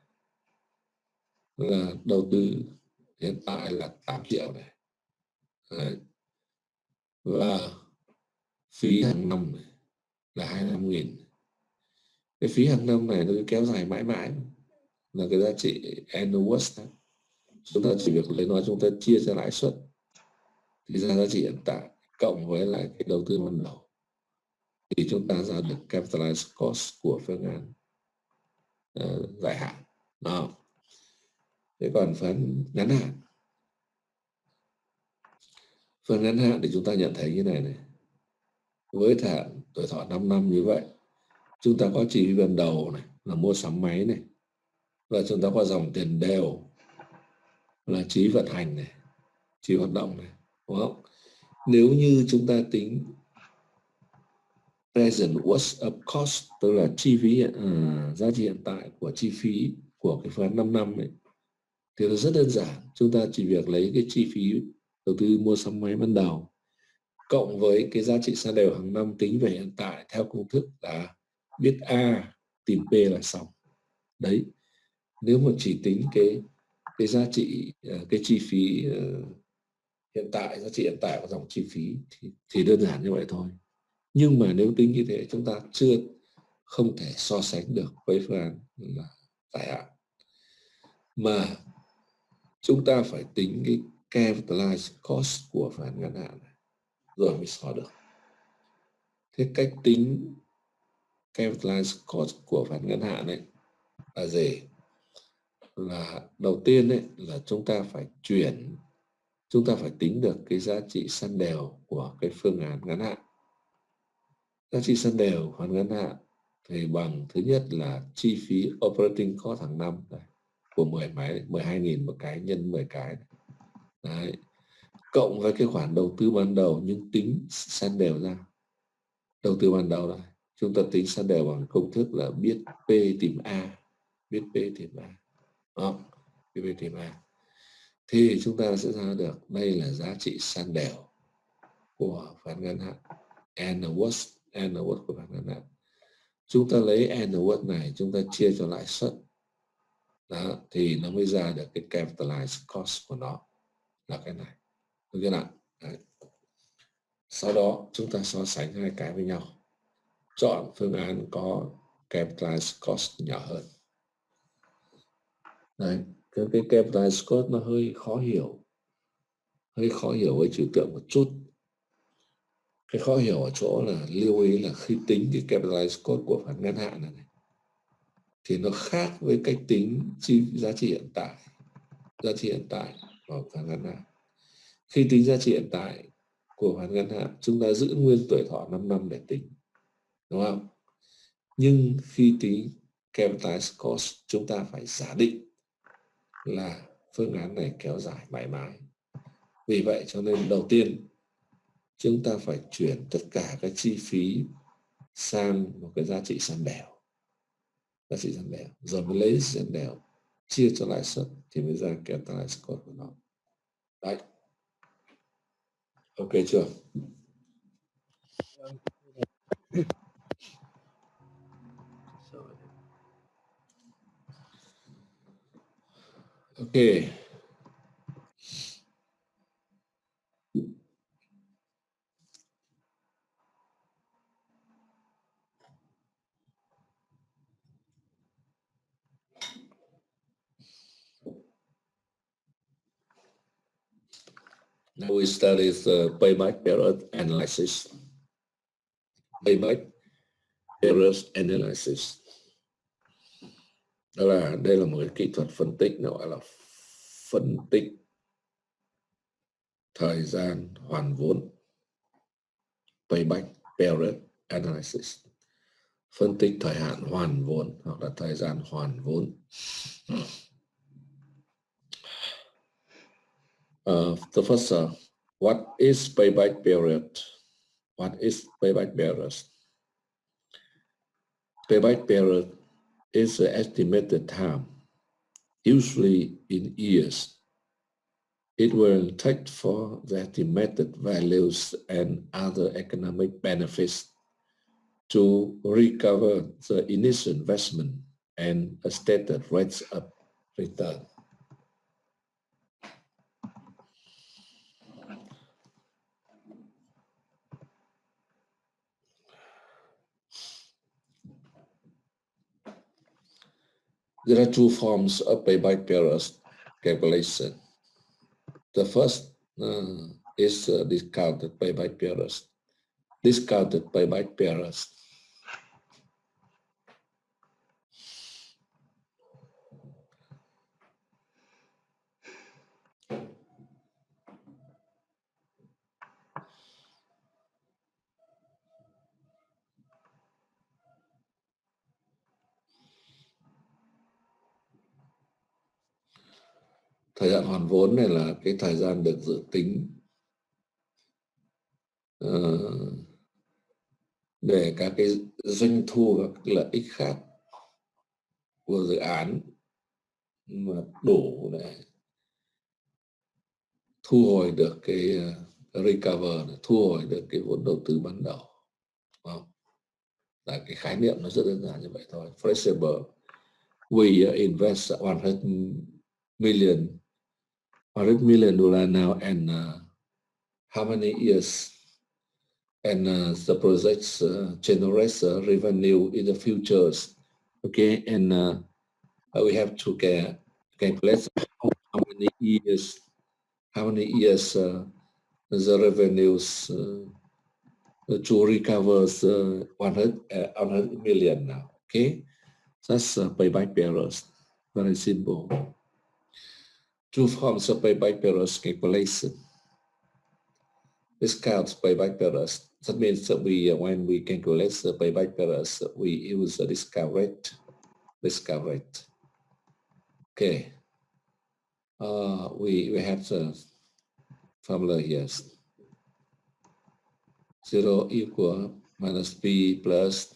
là đầu tư hiện tại là 8 triệu này. Đấy. Và phí hàng năm này là 25.000. Cái phí hàng năm này nó cứ kéo dài mãi mãi, là cái giá trị annual. Chúng ta chỉ việc lấy nó, chúng ta chia ra lãi suất thì ra giá trị hiện tại cộng với lại cái đầu tư ban đầu thì chúng ta ra được capitalized cost của phương án dài hạn. Đó. Thế còn phần ngắn hạn, phần ngắn hạn thì chúng ta nhận thấy như này. Với hạn tuổi thọ 5 năm như vậy, chúng ta có chi phí ban đầu này là mua sắm máy này, và chúng ta có dòng tiền đều là chi vận hành này, chi hoạt động này, đúng không? Nếu như chúng ta tính present worth of cost, tức là chi phí giá trị hiện tại của chi phí của cái phương án 5 năm ấy, thì nó rất đơn giản. Chúng ta chỉ việc lấy cái chi phí đầu tư mua sắm máy ban đầu cộng với cái giá trị san đều hàng năm tính về hiện tại theo công thức là biết A tìm P là xong. Đấy, nếu mà chỉ tính cái giá trị, cái chi phí hiện tại, giá trị hiện tại của dòng chi phí thì đơn giản như vậy thôi. Nhưng mà nếu tính như thế, chúng ta không thể so sánh được với phương án là dài hạn, mà chúng ta phải tính cái capitalized cost của phương án ngắn hạn này rồi mới so được. Thế cách tính capitalized cost của phương án ngắn hạn này là gì? Là đầu tiên ấy, là chúng ta phải tính được cái giá trị san đều của cái phương án ngắn hạn. Giá trị san đều phương án ngắn hạn thì bằng, thứ nhất là chi phí operating cost hàng năm này, của 10 máy, 12.000 một cái nhân 10 cái này. Đấy. Cộng với cái khoản đầu tư ban đầu nhưng tính san đều ra. Đầu tư ban đầu này, chúng ta tính san đều bằng công thức là biết P tìm A. Biết P tìm A. Đó. Biết P tìm A. Thì chúng ta sẽ ra được đây là giá trị san đều của phản ngắn hạn. N worth của phản ngắn hạn. Chúng ta lấy N worth này, chúng ta chia cho lãi suất. Đó, thì nó mới ra được cái capitalized cost của nó là cái này. Được chưa nào? Đấy. Sau đó chúng ta so sánh hai cái với nhau, chọn phương án có capitalized cost nhỏ hơn. Đấy, cái capitalized cost nó hơi khó hiểu với trừu tượng một chút. Cái khó hiểu ở chỗ là lưu ý là khi tính cái capitalized cost của phản ngắn hạn này thì nó khác với cách tính giá trị hiện tại của phản ngắn hạn. Khi tính giá trị hiện tại của phản ngắn hạn, chúng ta giữ nguyên tuổi thọ 5 năm để tính, đúng không? Nhưng khi tính capitalized cost, chúng ta phải giả định là phương án này kéo dài mãi mãi. Vì vậy cho nên đầu tiên chúng ta phải chuyển tất cả các chi phí sang một cái giá trị sàn đều. Giá trị sàn đều. Rồi mới lấy sàn đều chia cho lãi suất thì mới ra capitalized cost của nó. Đấy. Ok chưa? Ok. Now we study the payback period analysis. Payback period analysis. Đây là một cái kỹ thuật phân tích nó gọi là phân tích thời gian hoàn vốn. Payback period analysis. Phân tích thời hạn hoàn vốn hoặc là thời gian hoàn vốn. The first, what is payback period? What is payback period? Payback period is the estimated time, usually in years. It will take for the estimated values and other economic benefits to recover the initial investment and a stated rates of return. There are two forms of payback period calculation. The first is discounted payback period. Discounted payback period. Thời hạn hoàn vốn này là cái thời gian được dự tính để các cái doanh thu và các lợi ích khác của dự án mà đủ để thu hồi được cái recover, thu hồi được cái vốn đầu tư ban đầu. Là cái khái niệm nó rất đơn giản như vậy thôi. For example, we invest $100 million now, and how many years, and the projects generates revenue in the futures. Okay, and we have to calculate how many years the revenues to recover 100 million now. Okay, that's payback period. Very simple. Two forms of payback period calculation. Discount payback period. That means that when we calculate the payback period, we use a discount rate. Discount rate. Okay. We have the formula here. 0 equal minus b plus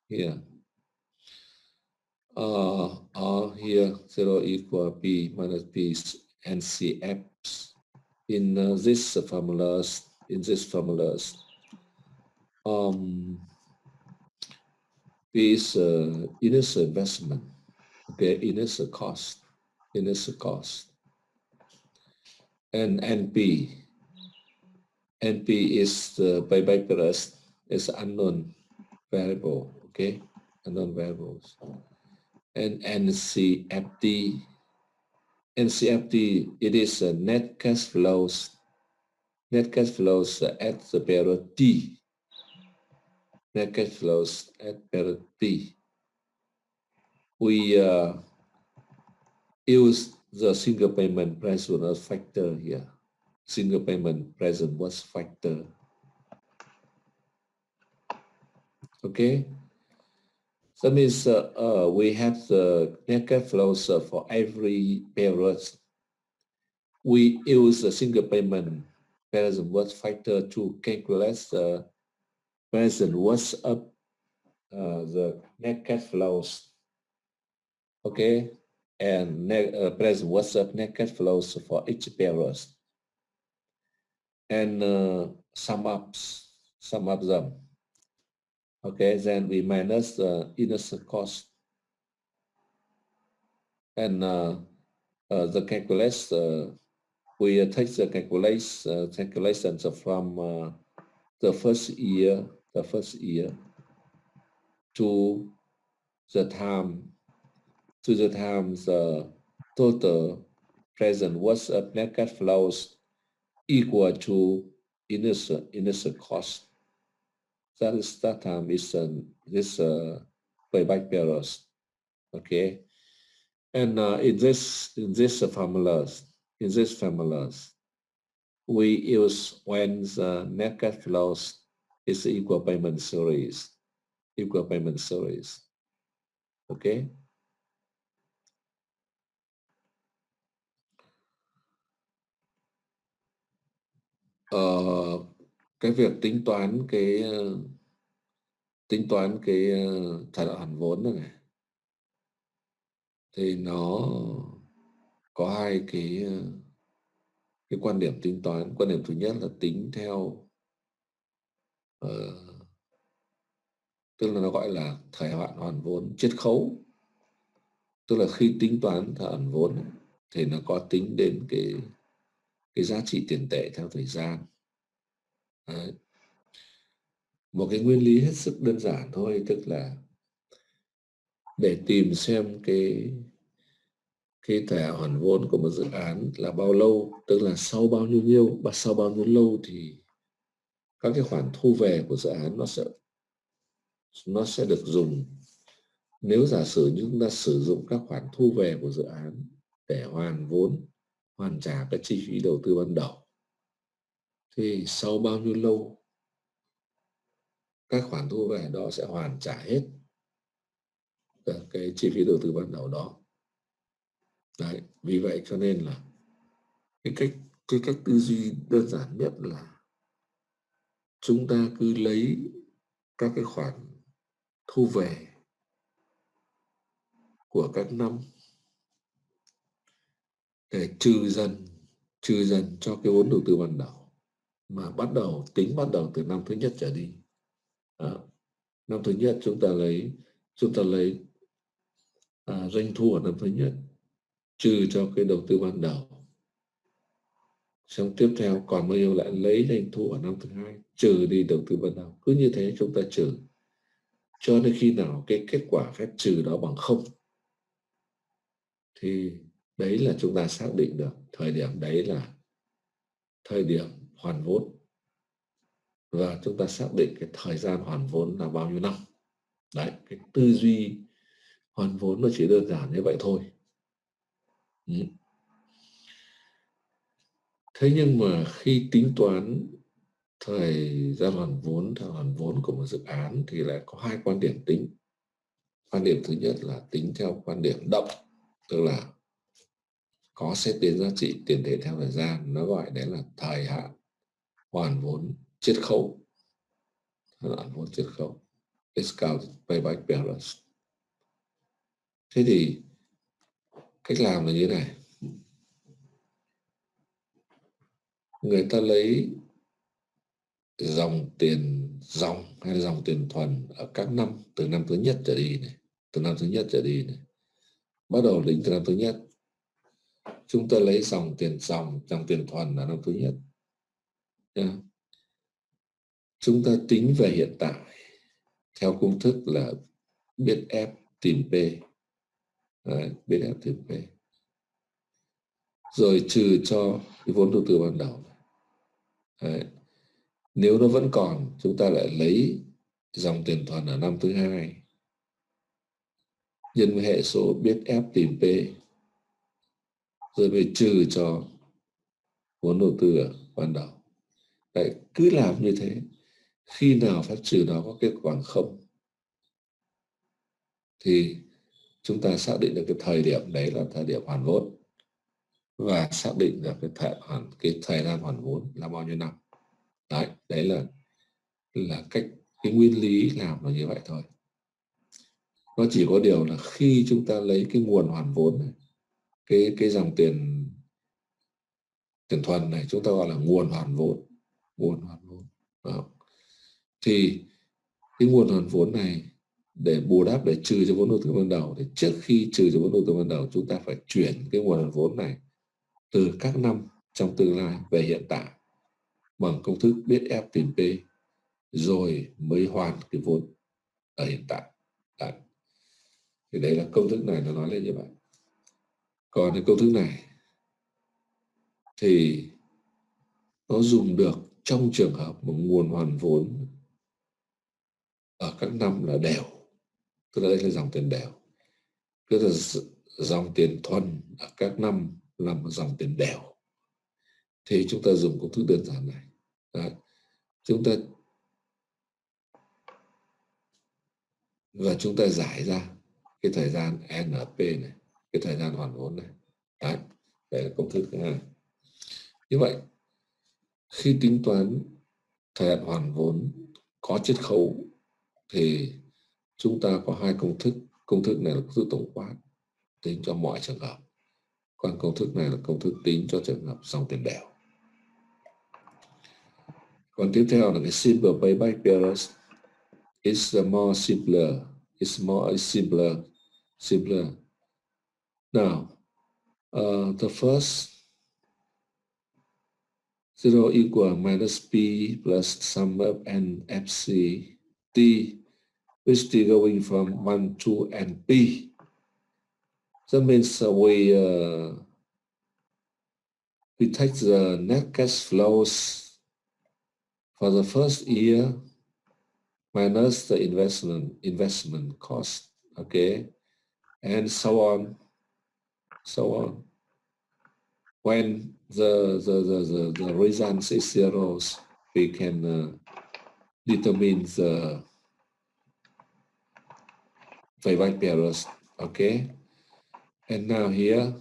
here. Or here 0 equal b minus b NCF. In these formulas, B is initial investment. Okay, initial cost. And NP is the payback period is unknown variable. Okay, unknown variables. And NCFT, it is net cash flows. Net cash flows at the period T. Net cash flows at period T. We use the single payment present factor here. Single payment present was factor. Okay, That means we have the net cash flows for every period. We use a single payment present worth factor to calculate the present worth of the net cash flows. Okay, and present worth of net cash flows for each period, and sum up them. Okay, then we minus the initial cost, and the calculation we take the calculations from the first year to the time the total present worth of net cash flows equal to initial cost. That time is this payback period. Okay, and in this formulas, we use when the net cash flows is equal payment series. Okay. Cái việc tính toán cái thời hạn hoàn vốn này thì nó có hai cái quan điểm tính toán. Quan điểm thứ nhất là tính theo tức là nó gọi là thời hạn hoàn vốn chiết khấu, tức là khi tính toán thời hạn vốn thì nó có tính đến cái giá trị tiền tệ theo thời gian. Đấy. Một cái nguyên lý hết sức đơn giản thôi, tức là để tìm xem cái thời hạn hoàn vốn của một dự án là bao lâu, tức là sau bao nhiêu lâu thì các cái khoản thu về của dự án nó sẽ được dùng. Nếu giả sử như chúng ta sử dụng các khoản thu về của dự án để hoàn trả cái chi phí đầu tư ban đầu, thì sau bao nhiêu lâu các khoản thu về đó sẽ hoàn trả hết cái chi phí đầu tư ban đầu đó. Đấy, vì vậy cho nên là cái cách tư duy đơn giản nhất là chúng ta cứ lấy các cái khoản thu về của các năm để trừ dần cho cái vốn đầu tư ban đầu, mà bắt đầu từ năm thứ nhất trở đi. Đó. Năm thứ nhất chúng ta lấy doanh thu ở năm thứ nhất trừ cho cái đầu tư ban đầu. Xong tiếp theo còn bao nhiêu lại lấy doanh thu ở năm thứ hai trừ đi đầu tư ban đầu. Cứ như thế chúng ta trừ cho đến khi nào cái kết quả phép trừ đó bằng 0 thì đấy là chúng ta xác định được thời điểm đấy là thời điểm hoàn vốn, và chúng ta xác định cái thời gian hoàn vốn là bao nhiêu năm. Đấy, cái tư duy hoàn vốn nó chỉ đơn giản như vậy thôi. Thế nhưng mà khi tính toán thời gian hoàn vốn của một dự án thì lại có hai quan điểm tính. Quan điểm thứ nhất là tính theo quan điểm động, tức là có xét đến giá trị tiền tệ theo thời gian, nó gọi đấy là thời hạn hoàn vốn chiết khấu. Thời hạn vốn chiết khấu, discounted payback period. Thế thì cách làm là như thế này. Người ta lấy dòng tiền dòng hay là dòng tiền thuần ở các năm từ năm thứ nhất trở đi này. Bắt đầu tính từ năm thứ nhất. Chúng ta lấy dòng tiền thuần ở năm thứ nhất. Chúng ta tính về hiện tại theo công thức là biết F tìm P. Biết F tìm P. Rồi trừ cho cái vốn đầu tư ban đầu. Đấy. Nếu nó vẫn còn, chúng ta lại lấy dòng tiền thuần ở năm thứ hai nhân với hệ số biết F tìm P, rồi mới trừ cho vốn đầu tư ở ban đầu. Đấy, cứ làm như thế. Khi nào phép trừ đó có kết quả 0 thì chúng ta xác định được cái thời điểm đấy là thời điểm hoàn vốn và xác định được cái thời gian hoàn vốn là bao nhiêu năm. Đấy là cách, cái nguyên lý làm là như vậy thôi. Nó chỉ có điều là khi chúng ta lấy cái nguồn hoàn vốn này, cái dòng tiền thuần này chúng ta gọi là nguồn hoàn vốn. Đó. Thì cái nguồn hoàn vốn này để bù đắp, để trừ cho vốn đầu tư ban đầu, thì trước khi trừ cho vốn đầu tư ban đầu chúng ta phải chuyển cái nguồn hoàn vốn này từ các năm trong tương lai về hiện tại bằng công thức biết F tiền P, rồi mới hoàn cái vốn ở hiện tại. Đấy. Thì đấy là công thức này nó nói lên như vậy. Còn cái công thức này thì nó dùng được trong trường hợp một nguồn hoàn vốn ở các năm là đều, tức là đây là dòng tiền đều, tức là dòng tiền thuần ở các năm là một dòng tiền đều, thì chúng ta dùng công thức đơn giản này. Đấy. Chúng ta giải ra cái thời gian NP này, cái thời gian hoàn vốn này. Đấy. Đây là công thức thứ hai. Như vậy khi tính toán thời hạn hoàn vốn có chiết khấu thì chúng ta có hai công thức. Công thức này là công thức tổng quát tính cho mọi trường hợp, còn công thức này là công thức tính cho trường hợp dòng tiền đều. Còn tiếp theo là cái simple payback period. It's more simpler. It's more simpler. Now, the first 0 equal minus P plus sum of N FC T, which T going from 1 to NP. That means we take the net cash flows for the first year minus the investment cost, okay, and so on. When the result is zeros, we can determine the payback period, okay. And now here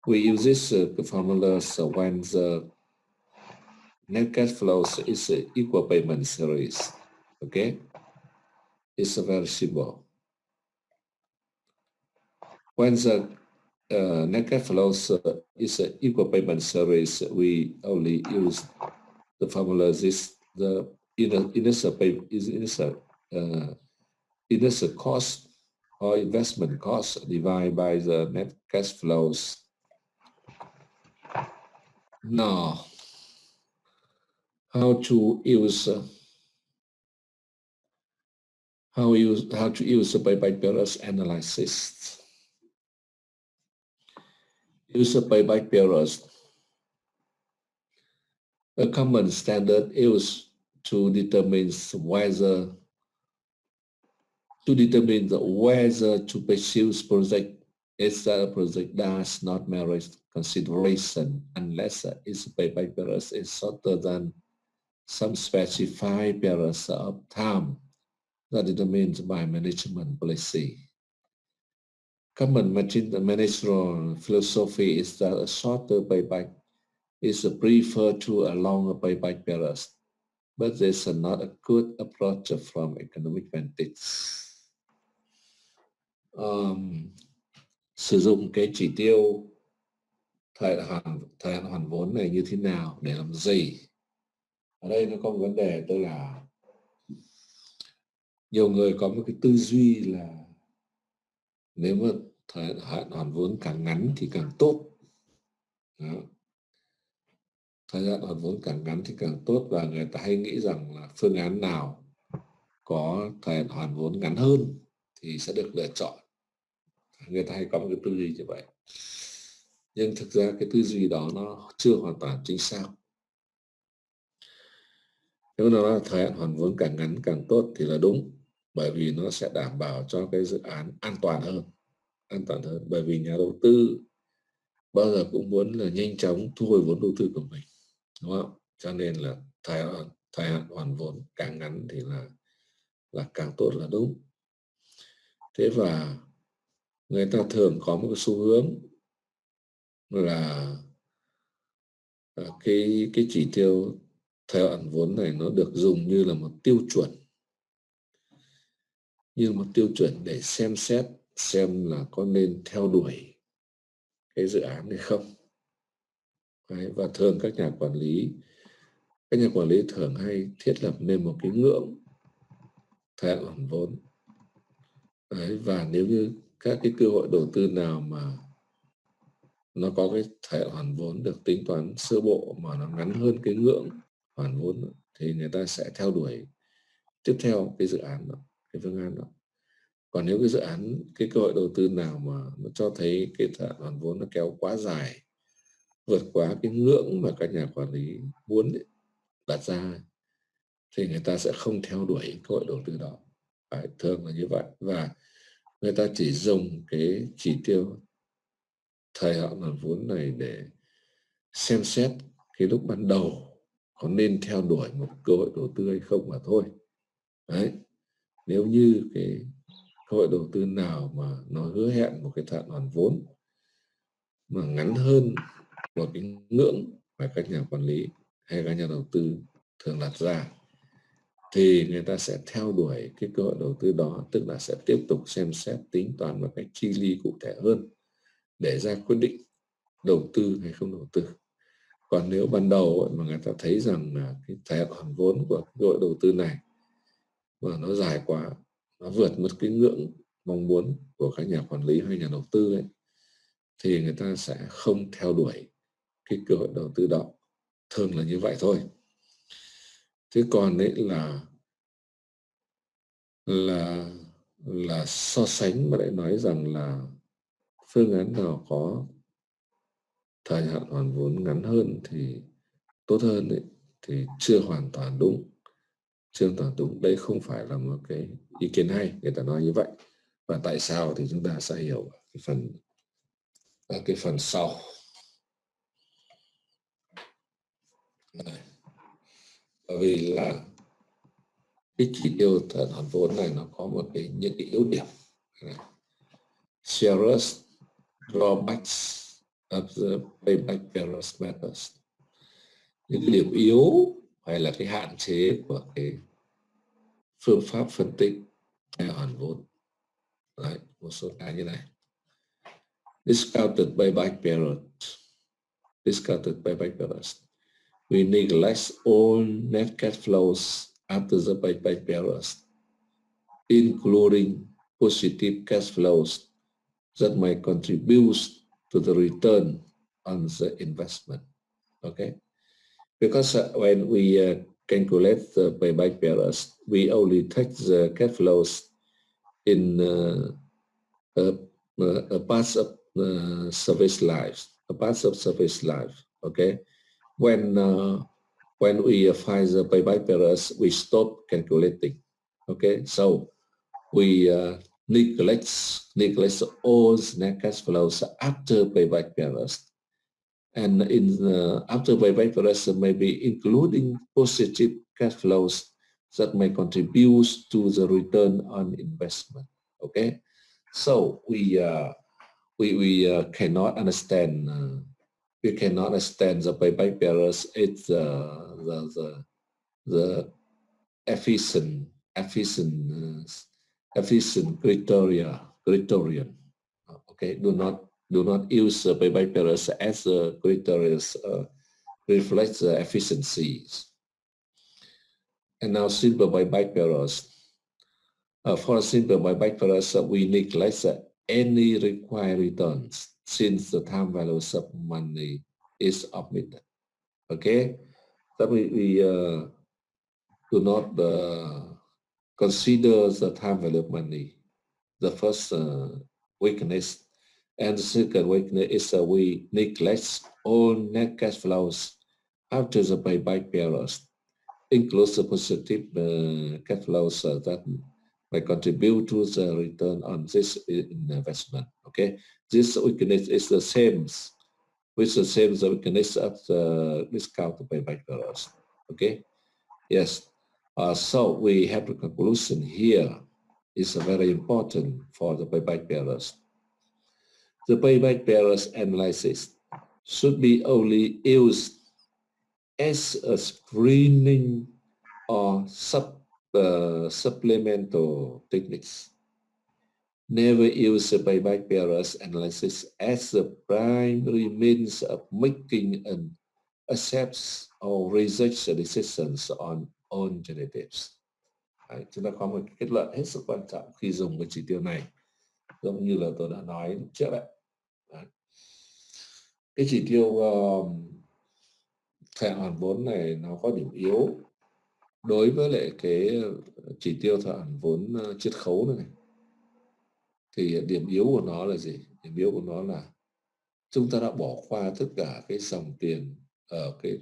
we use this formula. So when the net cash flows is equal payment series, okay, it's very simple. When the net cash flows is equal payment series, we only use the formula the initial cost or investment cost divided by the net cash flows. Now, how to use the payback period analysis? Use a payback period. A common standard used to determine whether to pursue project is that a project does not merit consideration unless its payback period is shorter than some specified periods of time that determined by management policy. Common managerial philosophy is that a shorter payback is preferred to a longer payback period, but this is not a good approach from economic vantage. Sử dụng cái chỉ tiêu thời hạn hoàn vốn này như thế nào, để làm gì? Ở đây nó có một vấn đề, tức là nhiều người có một cái tư duy là nếu mà thời hạn hoàn vốn càng ngắn thì càng tốt. Đó. Thời gian hoàn vốn càng ngắn thì càng tốt, và người ta hay nghĩ rằng là phương án nào có thời hạn hoàn vốn ngắn hơn thì sẽ được lựa chọn. Người ta hay có một cái tư duy như vậy, nhưng thực ra cái tư duy đó nó chưa hoàn toàn chính xác. Nếu nó là thời hạn hoàn vốn càng ngắn càng tốt thì là đúng, bởi vì nó sẽ đảm bảo cho cái dự án an toàn hơn, bởi vì nhà đầu tư bao giờ cũng muốn là nhanh chóng thu hồi vốn đầu tư của mình, đúng không? Cho nên là thời hạn hoàn vốn càng ngắn thì là càng tốt, là đúng. Thế và người ta thường có một cái xu hướng là cái chỉ tiêu thời hạn vốn này nó được dùng như là một tiêu chuẩn để xem xét xem là có nên theo đuổi cái dự án hay không. Đấy, và thường các nhà quản lý thường hay thiết lập nên một cái ngưỡng thời hạn vốn. Đấy, và nếu như các cái cơ hội đầu tư nào mà nó có cái thời hạn vốn được tính toán sơ bộ mà nó ngắn hơn cái ngưỡng hoàn vốn thì người ta sẽ theo đuổi tiếp theo cái dự án đó, cái phương án đó. Còn nếu cái cơ hội đầu tư nào mà nó cho thấy cái thời hạn hoàn vốn nó kéo quá dài, vượt quá cái ngưỡng mà các nhà quản lý muốn đặt ra, thì người ta sẽ không theo đuổi cơ hội đầu tư đó. Đấy, thường là như vậy. Và người ta chỉ dùng cái chỉ tiêu thời hạn hoàn vốn này để xem xét cái lúc ban đầu có nên theo đuổi một cơ hội đầu tư hay không mà thôi. Đấy, nếu như cái cơ hội đầu tư nào mà nó hứa hẹn một cái thời hạn hoàn vốn mà ngắn hơn một cái ngưỡng mà các nhà quản lý hay các nhà đầu tư thường đặt ra, thì người ta sẽ theo đuổi cái cơ hội đầu tư đó, tức là sẽ tiếp tục xem xét tính toán một cách chi li cụ thể hơn để ra quyết định đầu tư hay không đầu tư. Còn nếu ban đầu mà người ta thấy rằng là cái thời hạn hoàn vốn của cơ hội đầu tư này mà nó dài quá, nó vượt mất cái ngưỡng mong muốn của các nhà quản lý hay nhà đầu tư ấy, thì người ta sẽ không theo đuổi cái cơ hội đầu tư đó. Thường là như vậy thôi. Thế còn đấy là so sánh mà lại nói rằng là phương án nào có thời hạn hoàn vốn ngắn hơn thì tốt hơn ấy, thì chưa hoàn toàn đúng. Đây không phải là một cái ý kiến hay, người ta nói như vậy. Và tại sao thì chúng ta sẽ hiểu cái phần sau. Bởi vì là cái chỉ tiêu thời hạn vốn này nó có những cái yếu điểm. Serious drawbacks of the payback period methods. Những cái điểm yếu hay là cái hạn chế của cái phương pháp phân tích thời hạn vốn. Đấy, một số cái như này. Discounted payback period. We neglect all net cash flows after the payback period, including positive cash flows that may contribute to the return on the investment. Okay, because when we calculate the payback period, we only take the cash flows in a part of service life, okay. When we find the payback periods, we stop calculating. Okay, so we neglect all net cash flows after payback periods, and after payback periods, maybe including positive cash flows that may contribute to the return on investment. Okay, so we cannot understand. We cannot understand the payback periods. It's the efficient criterion. Okay, do not use the payback periods as a criterion reflects the efficiencies. And now simple payback periods. For simple payback periods, we neglect any required returns since the time value of money is omitted. Okay, so we do not consider the time value of money. The first weakness, and the second weakness is we neglect all net cash flows after the payback period, includes the positive cash flows that may contribute to the return on this investment. Okay, this weakness is the same with the weakness of the discount payback periods. Okay, yes. So we have the conclusion here is very important for the payback periods. The payback periods analysis should be only used as a screening or supplemental techniques. Never use the payback periods analysis as the primary means of making an accept or reject the decisions on alternatives. Đấy, chúng ta có một kết luận hết sức quan trọng khi dùng cái chỉ tiêu này, giống như là tôi đã nói lúc trước đấy. Đấy. Cái chỉ tiêu thời hạn hoàn vốn này nó có điểm yếu đối với lại cái chỉ tiêu thời hạn vốn chiết khấu này. Thì điểm yếu của nó là gì? Điểm yếu của nó là chúng ta đã bỏ qua tất cả cái dòng tiền ở cái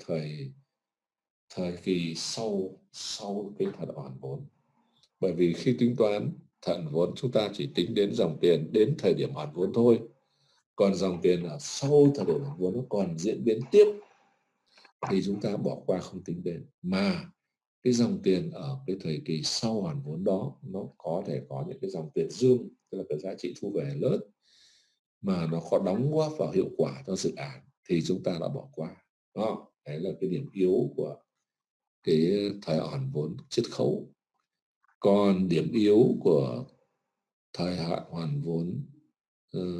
thời kỳ sau cái thời hoàn vốn. Bởi vì khi tính toán thời hạn vốn chúng ta chỉ tính đến dòng tiền đến thời điểm hoàn vốn thôi. Còn dòng tiền ở sau thời điểm hoàn vốn nó còn diễn biến tiếp thì chúng ta bỏ qua không tính đến. Mà cái dòng tiền ở cái thời kỳ sau hoàn vốn đó nó có thể có những cái dòng tiền dương, tức là cái giá trị thu về lớn mà nó có đóng góp vào hiệu quả cho dự án thì chúng ta đã bỏ qua. Đó, đấy là cái điểm yếu của cái thời hạn hoàn vốn chiết khấu. Còn điểm yếu của thời hạn hoàn vốn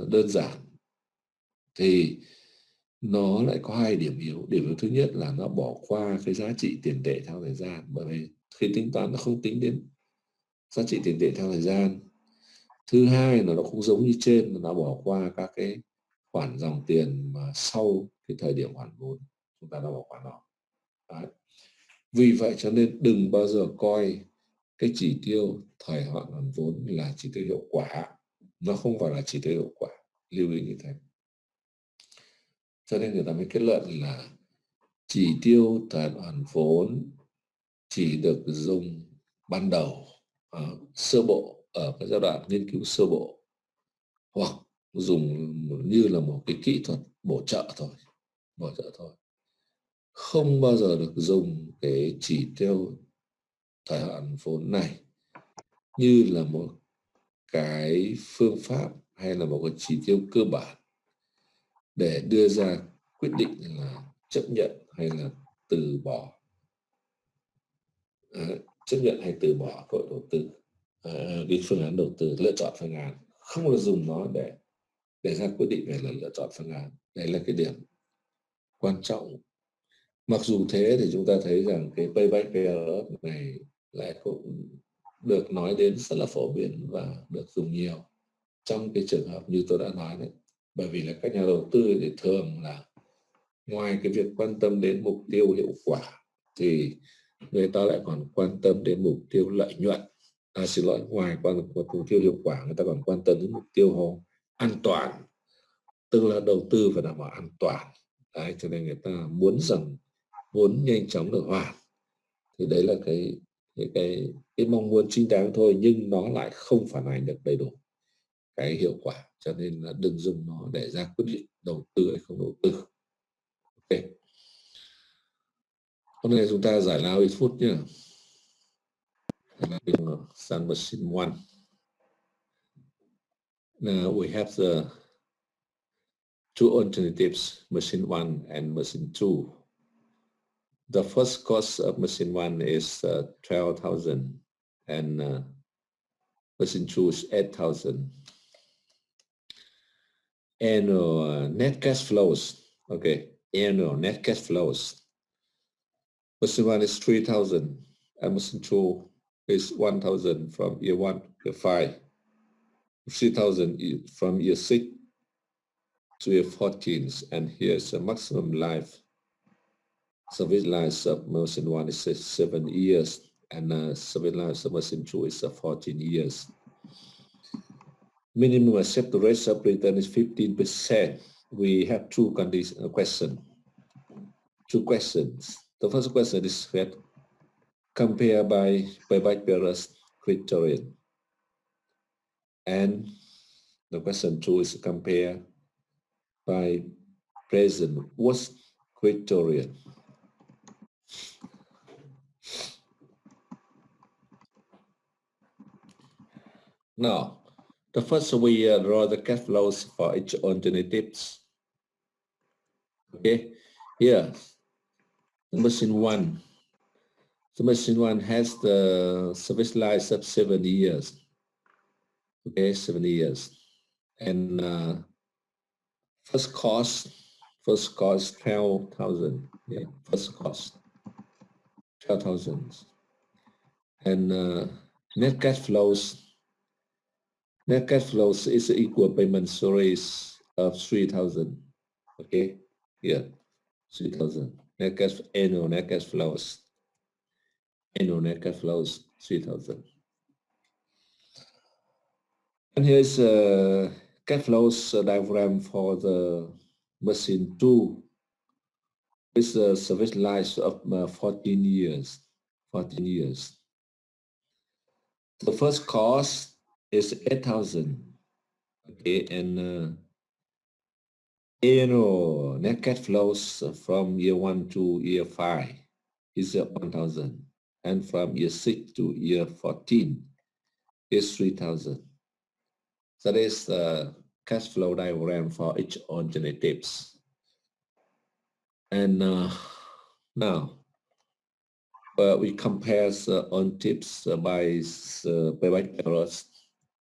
đơn giản thì nó lại có hai điểm yếu. Điểm yếu thứ nhất là nó bỏ qua cái giá trị tiền tệ theo thời gian, bởi vì khi tính toán nó không tính đến giá trị tiền tệ theo thời gian. Thứ hai là nó cũng giống như trên, nó bỏ qua các cái khoản dòng tiền mà sau cái thời điểm hoàn vốn chúng ta đã bỏ qua nó. Đấy. Vì vậy cho nên đừng bao giờ coi cái chỉ tiêu thời hạn hoàn vốn là chỉ tiêu hiệu quả. Nó không phải là chỉ tiêu hiệu quả, lưu ý như thế. Cho nên người ta mới kết luận là chỉ tiêu thời hạn hoàn vốn chỉ được dùng ban đầu, sơ bộ, ở cái giai đoạn nghiên cứu sơ bộ, hoặc dùng như là một cái kỹ thuật bổ trợ thôi. Không bao giờ được dùng cái chỉ tiêu thời hạn vốn này như là một cái phương pháp hay là một cái chỉ tiêu cơ bản để đưa ra quyết định là chấp nhận hay là từ bỏ, chấp nhận hay từ bỏ cơ hội đầu tư, cái phương án đầu tư, lựa chọn phương án. Không là dùng nó để ra quyết định về là lựa chọn phương án. Đấy là cái điểm quan trọng. Mặc dù thế thì chúng ta thấy rằng cái payback period này lại cũng được nói đến rất là phổ biến và được dùng nhiều trong cái trường hợp như tôi đã nói đấy. Bởi vì là các nhà đầu tư thì thường là ngoài cái việc quan tâm đến mục tiêu hiệu quả thì người ta lại còn quan tâm đến mục tiêu lợi nhuận. Ngoài mục tiêu hiệu quả, người ta còn quan tâm đến mục tiêu an toàn, tức là đầu tư phải đảm bảo an toàn. Đấy, cho nên người ta muốn rằng vốn nhanh chóng được hoàn. Thì đấy là cái mong muốn chính đáng thôi, nhưng nó lại không phản ánh được đầy đủ cái hiệu quả. Cho nên là đừng dùng nó để ra quyết định đầu tư hay không đầu tư. Ok. Hôm nay chúng ta giải lao ít phút nhé. Sun machine 1. Now we have the two alternatives, machine 1 and machine 2. The first cost of machine 1 is 12,000 and machine 2 is 8,000. Annual net cash flows. Okay, annual net cash flows. Machine 1 is 3,000 and machine 2 is 1,000 from year 1 to 5. 3,000 from year 6 to year 14, and here's the maximum life. Service life of machine 1 is 7 years, and service life of machine 2 is 14 years. Minimum accepted rate of return is 15%. We have two questions. The first question is that compare by payback period criterion. And the question 2 is compare by present worst criterion. Now, the first we draw the cash flows for each alternatives. Okay, here, the machine one. The machine one has the service life of 7 years. Okay, 7 years. And first cost 12,000. Yeah, first cost 12,000. And net cash flows is equal payment series of 3,000. Okay, here 3,000. Annual net cash flows 3,000. And here is cash flows diagram for the machine 2 with the service life of 14 years. 14 years. The first cost is 8,000. Okay, and annual net cash flows from year 1 to year 5 is 1,000, and from year 6 to year 14 is 3,000. That is the cash flow diagram for each alternatives. And now we compare on tips by periods.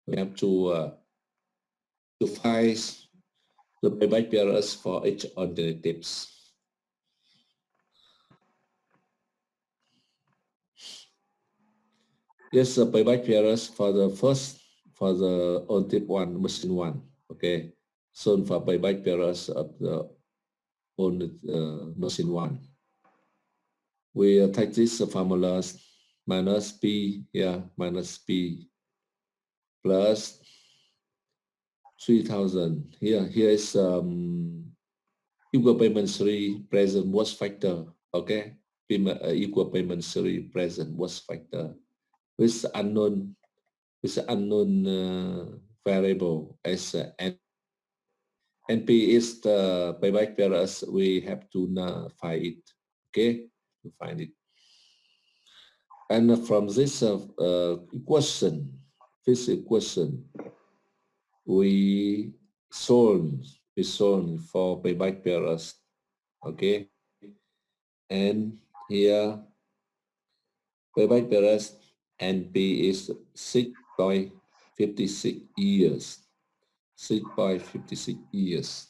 We have to find the payback periods for each alternatives. Yes, the payback periods for the on tip 1, machine 1. Okay, so for payback periods of the on machine 1. We take this formulas minus P here, minus P plus 3,000 here. Here is equal payment series present worst factor. Okay, equal payment series present worst factor with unknown variable as NP is the payback periods. We have to find it. Okay, to find it. And from this equation, we solve for payback periods. Okay, and here payback periods NP is 6.56 years. 6.56 years.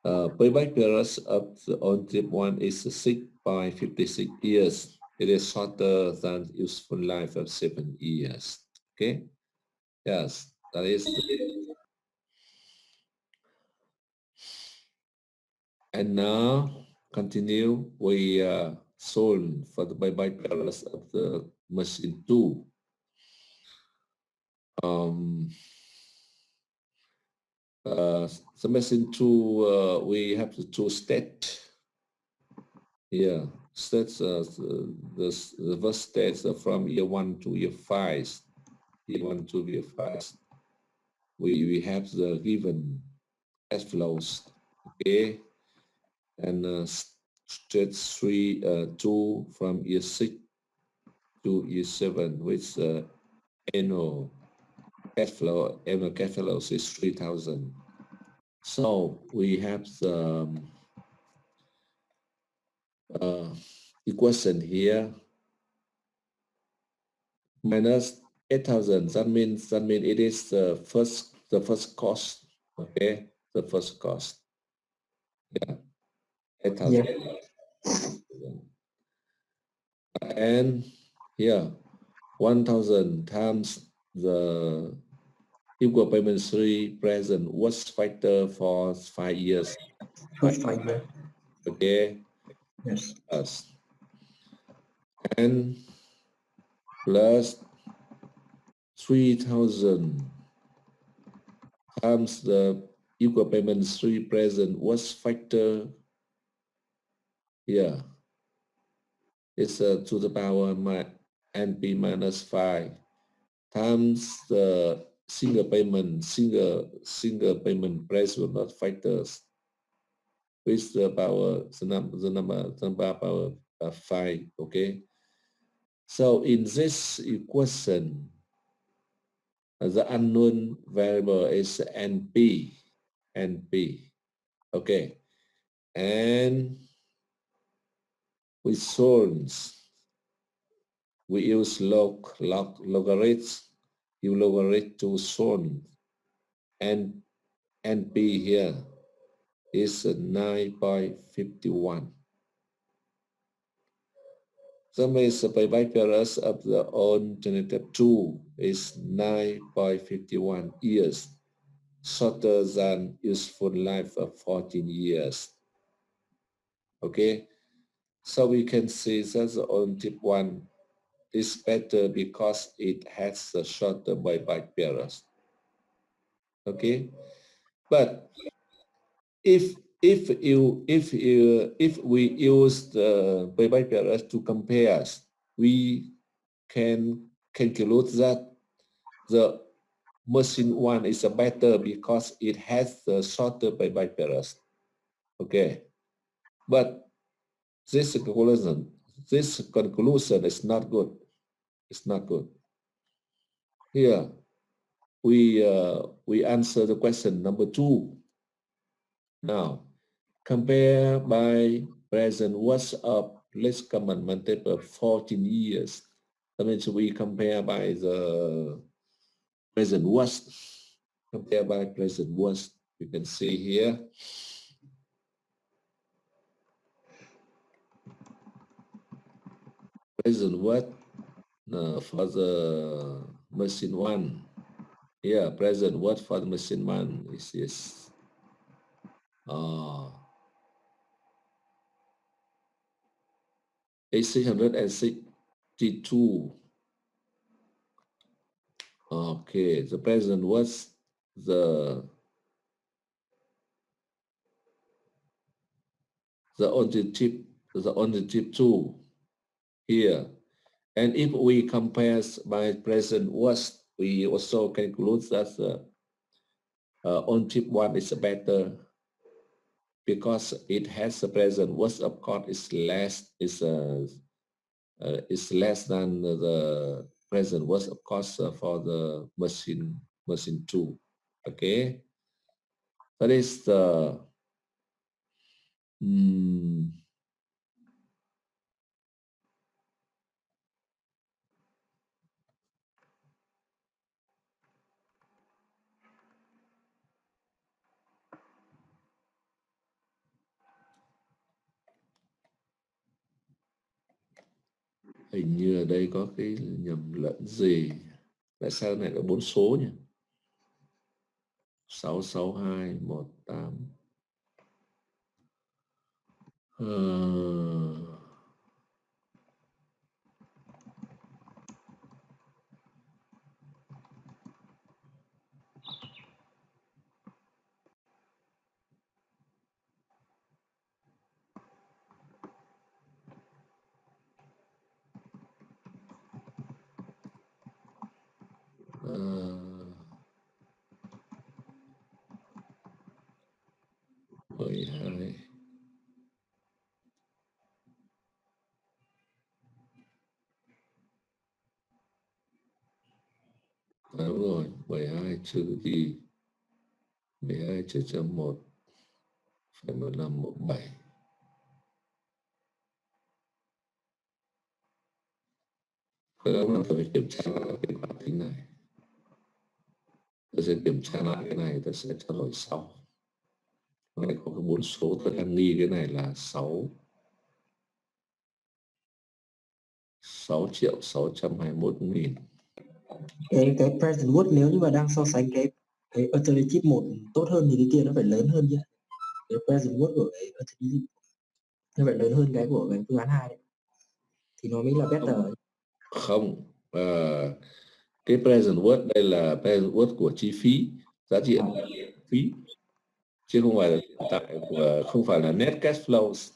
Payback periods of the on tip 1 is 6.56 years. It is shorter than useful life of 7 years. Okay. Yes, that is. And now continue. We solve for the payback periods of the machine 2. The machine 2, we have the 2 state. Yeah, states the first states from year 1 to year 5. Year 1 to year 5. We have the given cash flows. Okay, and state 2 from year 6 to year 7 with annual cash flows is 3,000. So we have the equation here minus 8,000. That means it is the first cost. Okay, the first cost. Yeah, 8,000. Yeah. And here 1,000 times the equal payment series present worst factor for 5 years. First 5 years. Okay. Yes. Plus. And plus 3,000 times the equal payment series present worst factor. Yeah. It's to the power NP minus 5 times the single payment price will not factors with the power power 5. Okay, so in this equation The unknown variable is NP. Okay. And with source, we use logarithms. You logarithm to source. And NP here is 9.51. The means payback period of the alternative 2 is 9.51 years, shorter than useful life of 14 years. Okay, so we can see that the alternative 1 is better because it has a shorter payback period. Okay, but if we use the payback period to compare, we can calculate that the machine 1 is better because it has the shorter payback period. Okay, but this conclusion is not good. It's not good. Here we answer the question number 2. Now compare by present worth of least common multiple 14 years. That means we compare by the present worth. Compare by present worth. You can see here. Present worth for the machine 1. Here, present worth for the machine 1 is 662. Okay, the present worth, the only tip 2 here. And if we compare by present worth, we also conclude that on tip 1 is better because it has a present worth of course is less than the present worth of course for the machine 2. Okay, that is the hình như ở đây có cái nhầm lẫn gì. Tại sao này có 4 số nhỉ? 66218. Đúng rồi, 12 trừ đi 12 trừ cho 1 phải 1517. Các bạn phải kiểm tra lại cái bản tính này. Tôi sẽ kiểm tra lại cái này, tôi sẽ trao đổi sau. Này có cái 4 số, tôi đang nghi cái này là 6.621.000. Cái present worth nếu như mà đang so sánh cái alternative 1 tốt hơn thì cái kia nó phải lớn hơn chứ. Cái present worth của cái alternative nó phải lớn hơn cái của cái phương án 2 đấy. Thì nó mới là better. Không, cái present worth đây là present worth của chi phí, giá trị phí, chứ không phải là không phải là net cash flows.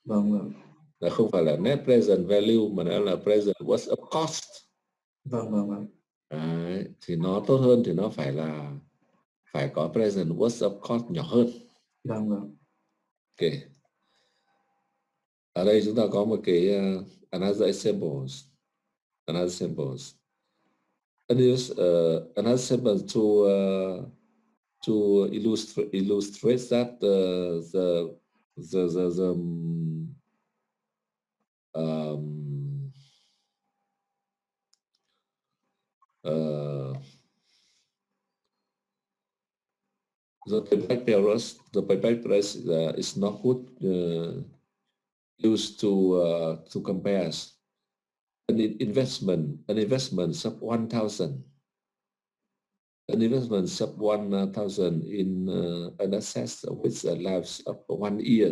Vâng. Là không phải là net present value mà nó là present worth of cost. Vâng. Đấy, thì nó tốt hơn thì nó phải có present worth of cost nhỏ hơn. Vâng. Ok. Ở đây chúng ta có một cái another examples. another sample to illustrate that the payback period is not good used to compare an investment of 1,000. An investment of 1,000 in an asset with a life of 1 year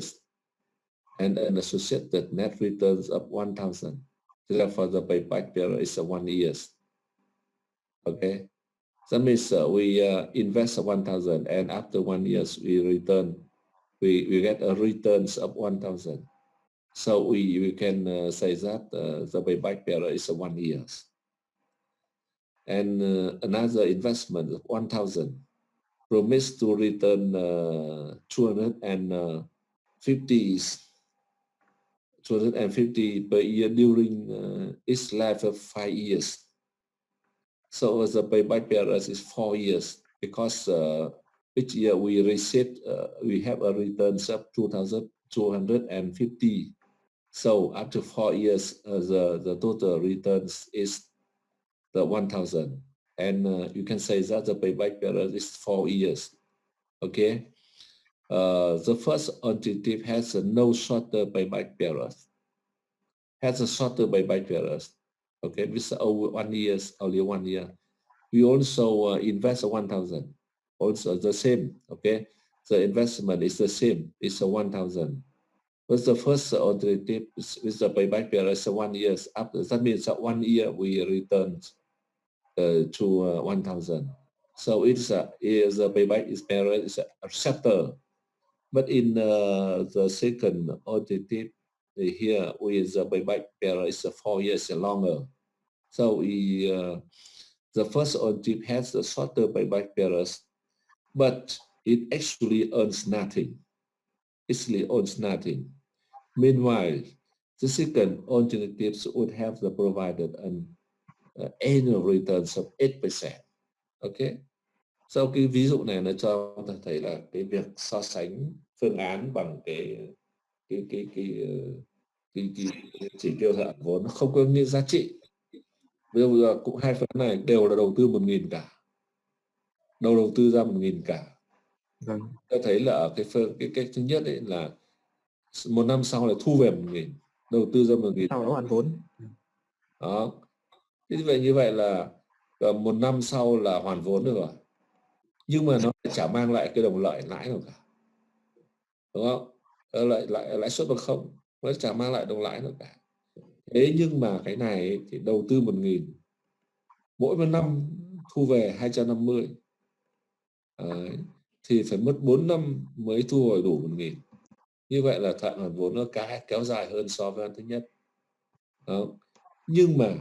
and an associated net returns of 1,000. Therefore, the payback period is 1 year. Okay, that means we invest 1,000 and after 1 year we get a returns of 1,000. So we can say that the payback period is 1 year. And another investment of 1,000 promised to return 250 per year during its life of 5 years. So the payback period is 4 years because each year we have a returns of 2,250. So after 4 years, the total returns is the 1,000. And you can say that the payback period is 4 years. Okay. The first alternative has no shorter payback period. Has a shorter payback period. Okay, with over 1 year, only 1 year. We also invest 1,000. Also the same. Okay, the investment is the same. It's 1,000. But the first alternative with the payback period is 1 year. After that means that 1 year we return to 1,000. So the payback period is shorter. But in the second alternative here, with the payback period is 4 years longer. So the first alternative has a shorter payback period, but it actually earns nothing. It earns nothing. Meanwhile, the second alternatives would have provided an annual returns of 8%. Okay. Sau cái ví dụ này nó cho ta thấy là cái việc so sánh phương án bằng cái chỉ tiêu thời hạn vốn nó không có nghĩa giá trị. Bây giờ cũng hai phương án này đều là đầu tư 1.000 cả, đầu tư ra 1.000 cả. Vâng. Ta thấy là ở cái cách thứ nhất ấy là 1 năm sau là thu về 1.000, đầu tư ra 1.000. Sau đó hoàn vốn. Đó. Thế như vậy là 1 năm sau là hoàn vốn được rồi. Nhưng mà nó chả mang lại cái đồng lợi lãi nào cả, đúng không? Lãi suất bằng không, nó chả mang lại đồng lãi nào cả. Thế nhưng mà cái này ấy, thì đầu tư 1.000, mỗi một năm thu về 250, thì phải mất 4 năm mới thu hồi đủ 1.000. Như vậy là thời hạn hoàn vốn nó kéo dài hơn so với thứ nhất. Đó. Nhưng mà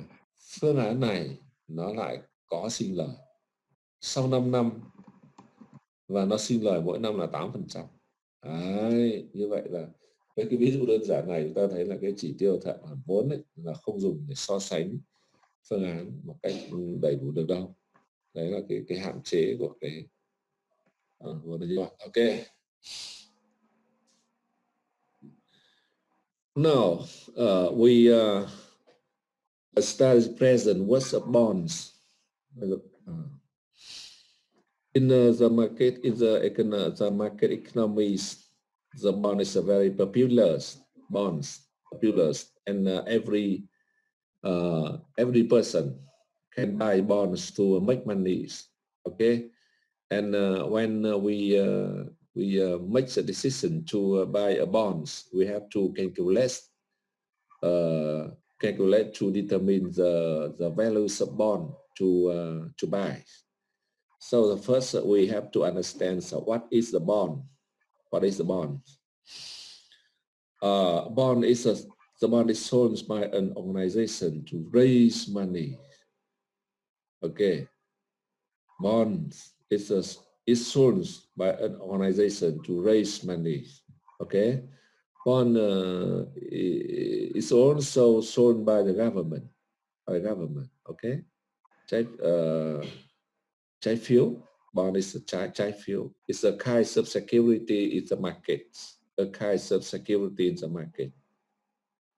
phương án này nó lại có sinh lời sau 5 năm và nó sinh lời mỗi năm là 8%. Đấy, như vậy là với cái ví dụ đơn giản này chúng ta thấy là cái chỉ tiêu thời hạn hoàn vốn ấy, là không dùng để so sánh phương án một cách đầy đủ được đâu. Đấy là cái hạn chế của cái okay. Now we study present what's bonds. In the market, in the market economies, the bond is a very popular and every person can buy bonds to make money. Okay, and when we make the decision to buy a bonds, we have to calculate to determine the values of bond to buy. So the first we have to understand what is the bond. What is the bond? The bond is sold by an organization to raise money. Okay, bonds is sold by an organization to raise money. Okay, bond is also sold by the government. Okay. trái phiếu. Bond is a trái phiếu. It's a kind of security in the market. A kind of security in the market.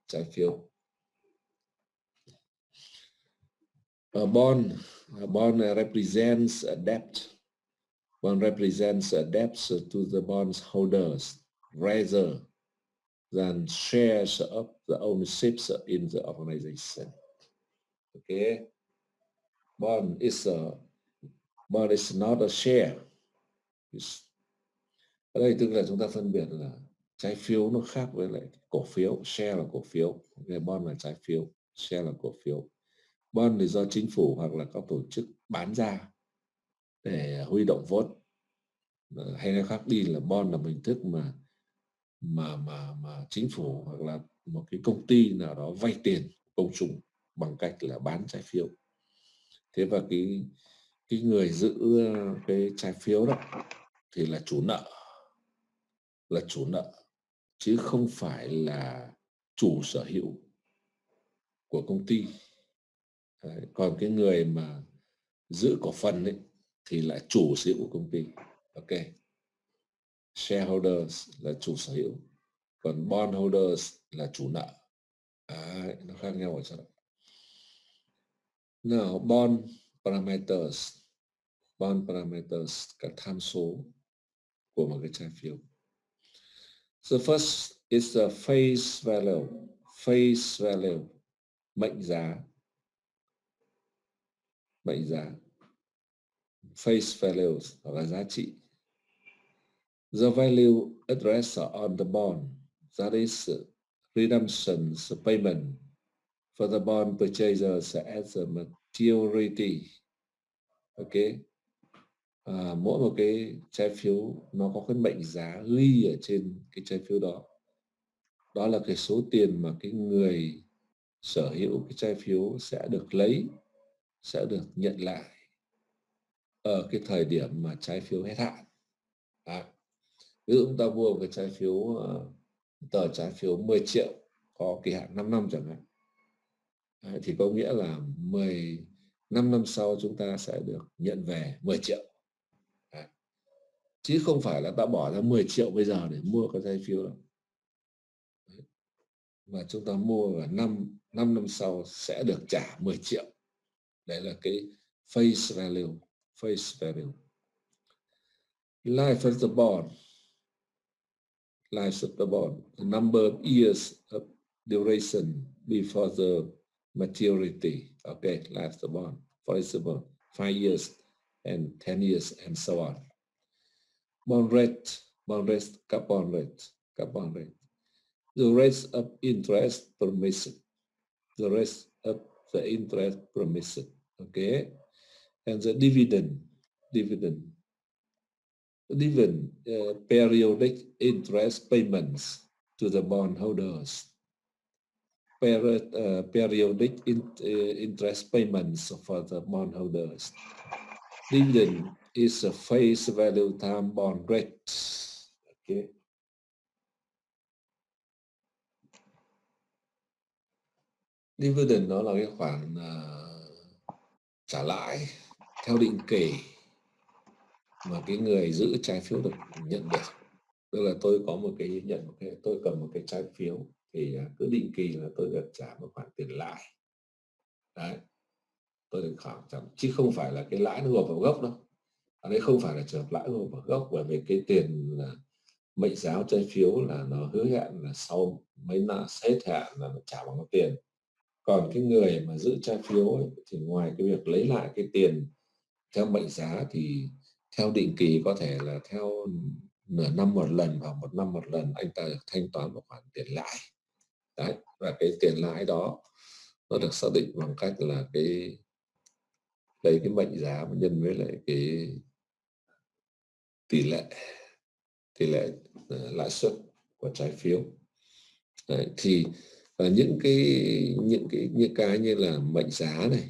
Trái phiếu. A bond represents a debt. Bond represents a debt to the bondholders rather than shares of the ownership in the organization. Okay. Bond is not a share. Ở đây tức là chúng ta phân biệt là trái phiếu nó khác với lại cổ phiếu. Share là cổ phiếu, okay. Bond là trái phiếu, share là cổ phiếu. Bond thì do chính phủ hoặc là các tổ chức bán ra để huy động vốn. Hay nói khác đi là bond là một hình thức mà chính phủ hoặc là một cái công ty nào đó vay tiền công chúng bằng cách là bán trái phiếu. Thế và cái người giữ cái trái phiếu đó thì là chủ nợ, chứ không phải là chủ sở hữu của công ty. Đấy. Còn cái người mà giữ cổ phần ấy thì là chủ sở hữu của công ty. Ok. Shareholders là chủ sở hữu, còn bondholders là chủ nợ. Đấy, nó khác nhau ở chỗ đó. Now, bond parameters, các tham số của một cái trái phiếu. The first is the face value, mệnh giá. Face value là giá trị. The value addressed on the bond, that is redemption payment for the bond purchasers at the maturity. Ok. Mỗi một cái trái phiếu nó có cái mệnh giá ghi ở trên cái trái phiếu đó. Đó là cái số tiền mà cái người sở hữu cái trái phiếu sẽ được nhận lại ở cái thời điểm mà trái phiếu hết hạn. Ví dụ chúng ta mua một cái trái phiếu, tờ trái phiếu 10 triệu có kỳ hạn 5 năm chẳng hạn. Thì có nghĩa là 15 năm sau chúng ta sẽ được nhận về 10 triệu. Chứ không phải là ta bỏ ra 10 triệu bây giờ để mua cái trái phiếu đó. Mà chúng ta mua vào 5 năm sau sẽ được trả 10 triệu. Đấy là cái face value. Life of the bond. The number of years of duration before the maturity. Okay, life of the bond. For example, 5 years and 10 years and so on. Bond rate. Các bond rate. The rate of interest permitted. Okay. And the dividend. Periodic interest payments to the bondholders. Periodic interest payments for the bondholders. Dividend is a face value time bond rate. Okay. Dividend đó là cái khoản trả lãi theo định kỳ mà cái người giữ trái phiếu được nhận được. Tức là tôi có tôi cầm một cái trái phiếu thì cứ định kỳ là tôi được trả một khoản tiền lãi. Đấy. Tôi được khoảng chứ không phải là cái lãi nó gộp vào gốc đâu. Ở đây không phải là trường hợp lãi gộp vào gốc, bởi vì cái tiền là mệnh giá trái phiếu là nó hứa hẹn là sau mấy năm hết hạn là nó trả bằng tiền. Còn cái người mà giữ trái phiếu ấy, thì ngoài cái việc lấy lại cái tiền theo mệnh giá thì theo định kỳ có thể là theo nửa năm một lần hoặc một năm một lần anh ta được thanh toán một khoản tiền lãi. Đấy, và cái tiền lãi đó nó được xác định bằng cách là lấy cái mệnh giá nhân với lại cái tỷ lệ lãi suất của trái phiếu. Đấy, thì những cái như là mệnh giá này,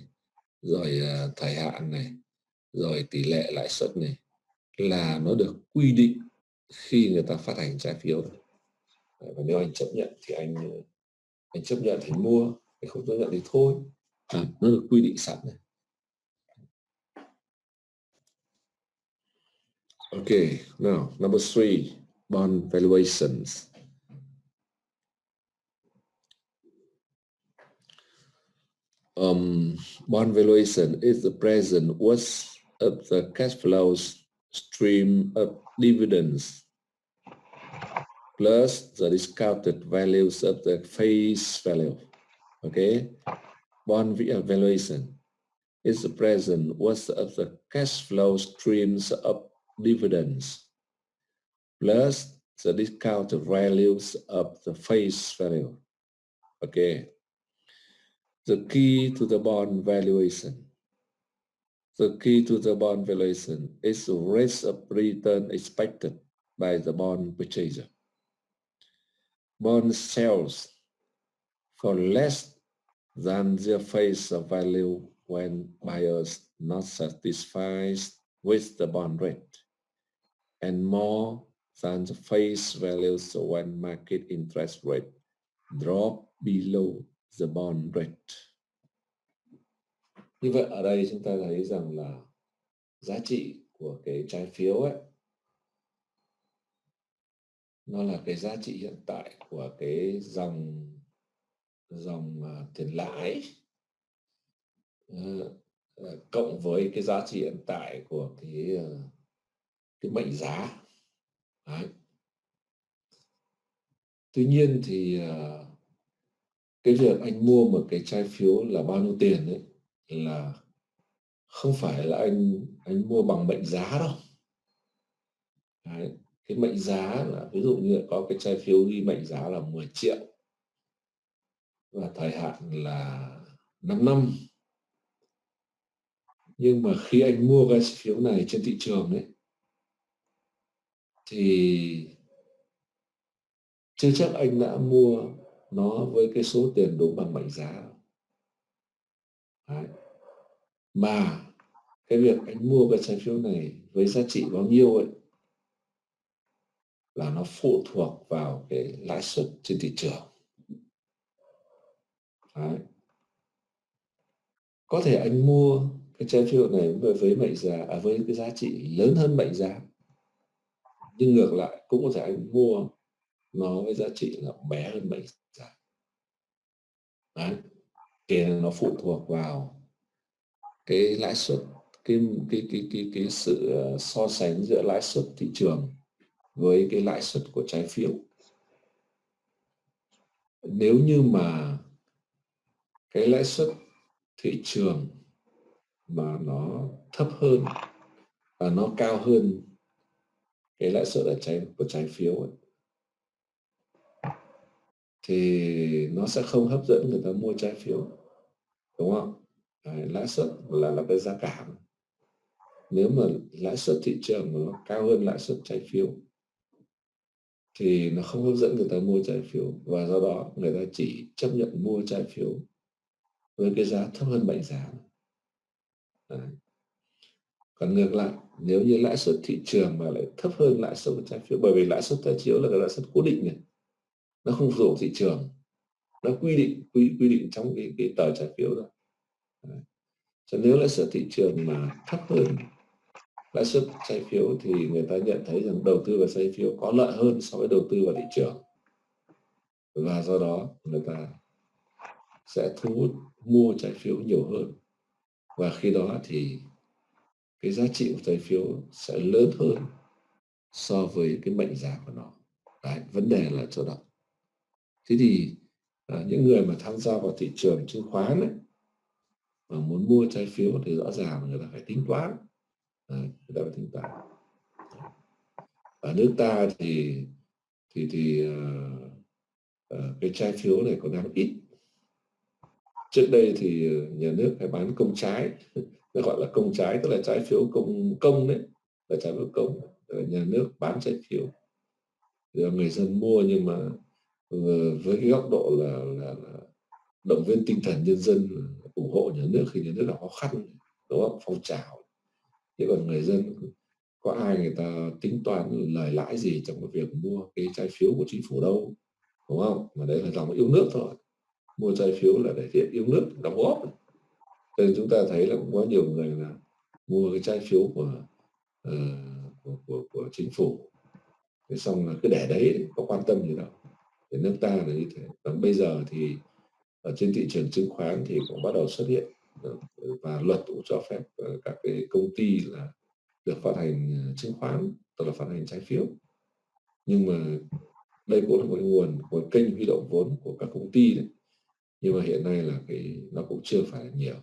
rồi thời hạn này, rồi tỷ lệ lãi suất này là nó được quy định khi người ta phát hành trái phiếu. Và nếu anh chấp nhận thì anh chấp nhận thì mua, anh không chấp nhận thì thôi. Nó được quy định sẵn này. Okay, now number 3, bond valuations. Bond valuation is the present worth of the cash flows stream of dividends plus the discounted values of the face value. Okay, bond valuation is the present worth of the cash flow streams of dividends plus the discounted values of the face value. Okay, the key to the bond valuation. The key to the bond valuation is the rate of return expected by the bond purchaser. Bond sales for less than their face value when buyers not satisfied with the bond rate, and more than the face values when market interest rate drop below the bond rate. Như vậy ở đây chúng ta thấy rằng là giá trị của cái trái phiếu ấy, nó là cái giá trị hiện tại của cái dòng tiền lãi cộng với cái giá trị hiện tại của cái mệnh giá. Đấy. Tuy nhiên thì cái việc anh mua một cái trái phiếu là bao nhiêu tiền ấy là không phải là anh mua bằng mệnh giá đâu. Đấy. Cái mệnh giá là ví dụ như có cái trái phiếu ghi mệnh giá là 10 triệu và thời hạn là 5 năm. Nhưng mà khi anh mua cái trái phiếu này trên thị trường đấy thì chưa chắc anh đã mua nó với cái số tiền đúng bằng mệnh giá. Đấy. Mà cái việc anh mua cái trái phiếu này với giá trị bao nhiêu ấy là nó phụ thuộc vào cái lãi suất trên thị trường. Đấy. Có thể anh mua cái trái phiếu này với mệnh giá với cái giá trị lớn hơn mệnh giá, nhưng ngược lại cũng có thể anh mua nó với giá trị là bé hơn mệnh giá. Đấy. Thì nó phụ thuộc vào cái lãi suất, cái sự so sánh giữa lãi suất thị trường với cái lãi suất của trái phiếu. Nếu như mà cái lãi suất thị trường mà nó thấp hơn và nó cao hơn cái lãi suất của trái phiếu ấy, thì nó sẽ không hấp dẫn người ta mua trái phiếu, đúng không? Đấy, lãi suất là cái giá cả. Nếu mà lãi suất thị trường mà nó cao hơn lãi suất trái phiếu thì nó không hấp dẫn người ta mua trái phiếu, và do đó người ta chỉ chấp nhận mua trái phiếu với cái giá thấp hơn mệnh giá. Đấy. Còn ngược lại, nếu như lãi suất thị trường mà lại thấp hơn lãi suất của trái phiếu, bởi vì lãi suất trái phiếu là cái lãi suất cố định này, nó không phụ thuộc thị trường, nó quy định trong cái tờ trái phiếu rồi. Đấy. Cho nếu lãi suất thị trường mà thấp hơn lãi suất trái phiếu thì người ta nhận thấy rằng đầu tư vào trái phiếu có lợi hơn so với đầu tư vào thị trường, và do đó người ta sẽ thu hút mua trái phiếu nhiều hơn, và khi đó thì cái giá trị của trái phiếu sẽ lớn hơn so với cái mệnh giá của nó. Đấy, vấn đề là chỗ đó. Thế thì những người mà tham gia vào thị trường chứng khoán ấy, mà muốn mua trái phiếu thì rõ ràng người ta phải tính toán. Đấy, người ta phải tính toán. Ở nước ta thì cái trái phiếu này còn đang ít. Trước đây thì nhà nước phải bán công trái, nó gọi là công trái, tức là trái phiếu công đấy, là trái phiếu công, nhà nước bán trái phiếu rồi người dân mua, nhưng mà với cái góc độ là động viên tinh thần nhân dân ủng hộ nhà nước khi nhà nước gặp khó khăn, đúng không? Phong trào. Thế còn người dân có ai người ta tính toán lời lãi gì trong cái việc mua cái trái phiếu của chính phủ đâu, đúng không? Mà đấy là lòng yêu nước thôi. Mua trái phiếu là để hiện yêu nước, đóng góp. Nên chúng ta thấy là cũng có nhiều người là mua cái trái phiếu của của chính phủ. Thế xong là cứ để đấy, có quan tâm gì đâu. Thì nước ta là như thế. Còn bây giờ thì ở trên thị trường chứng khoán thì cũng bắt đầu xuất hiện và luật cũng cho phép các cái công ty là được phát hành chứng khoán, tức là phát hành trái phiếu. Nhưng mà đây cũng là một nguồn kênh huy động vốn của các công ty đấy. Nhưng mà hiện nay là nó cũng chưa phải là nhiều.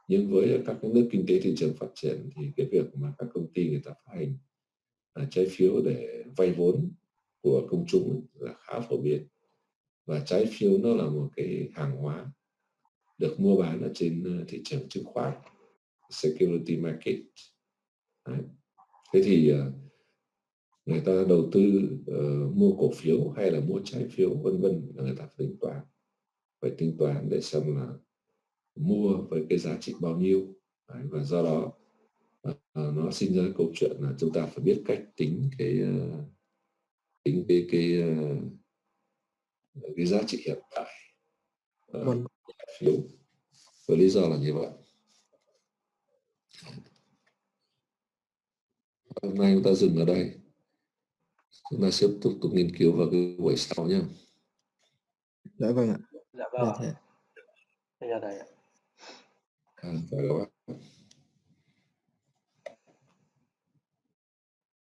Nhưng với các cái nước kinh tế thị trường phát triển thì cái việc mà các công ty người ta phát hành trái phiếu để vay vốn của công chúng là khá phổ biến. Và trái phiếu nó là một cái hàng hóa được mua bán ở trên thị trường chứng khoán, security market. Đấy. Thế thì người ta đầu tư mua cổ phiếu hay là mua trái phiếu vân vân, người ta phải tính toán để xem là mua với cái giá trị bao nhiêu. Đấy. Và do đó nó sinh ra câu chuyện là chúng ta phải biết cách tính cái giá trị hiện tại trái phiếu. Và lý do là như vậy. Hôm nay chúng ta dừng ở đây. Chúng ta sẽ tiếp tục nghiên cứu vào cái buổi sau nhé. Dạ vâng ạ. Dạ vâng. Dạ, Bây giờ thầy ạ. Chào các bạn.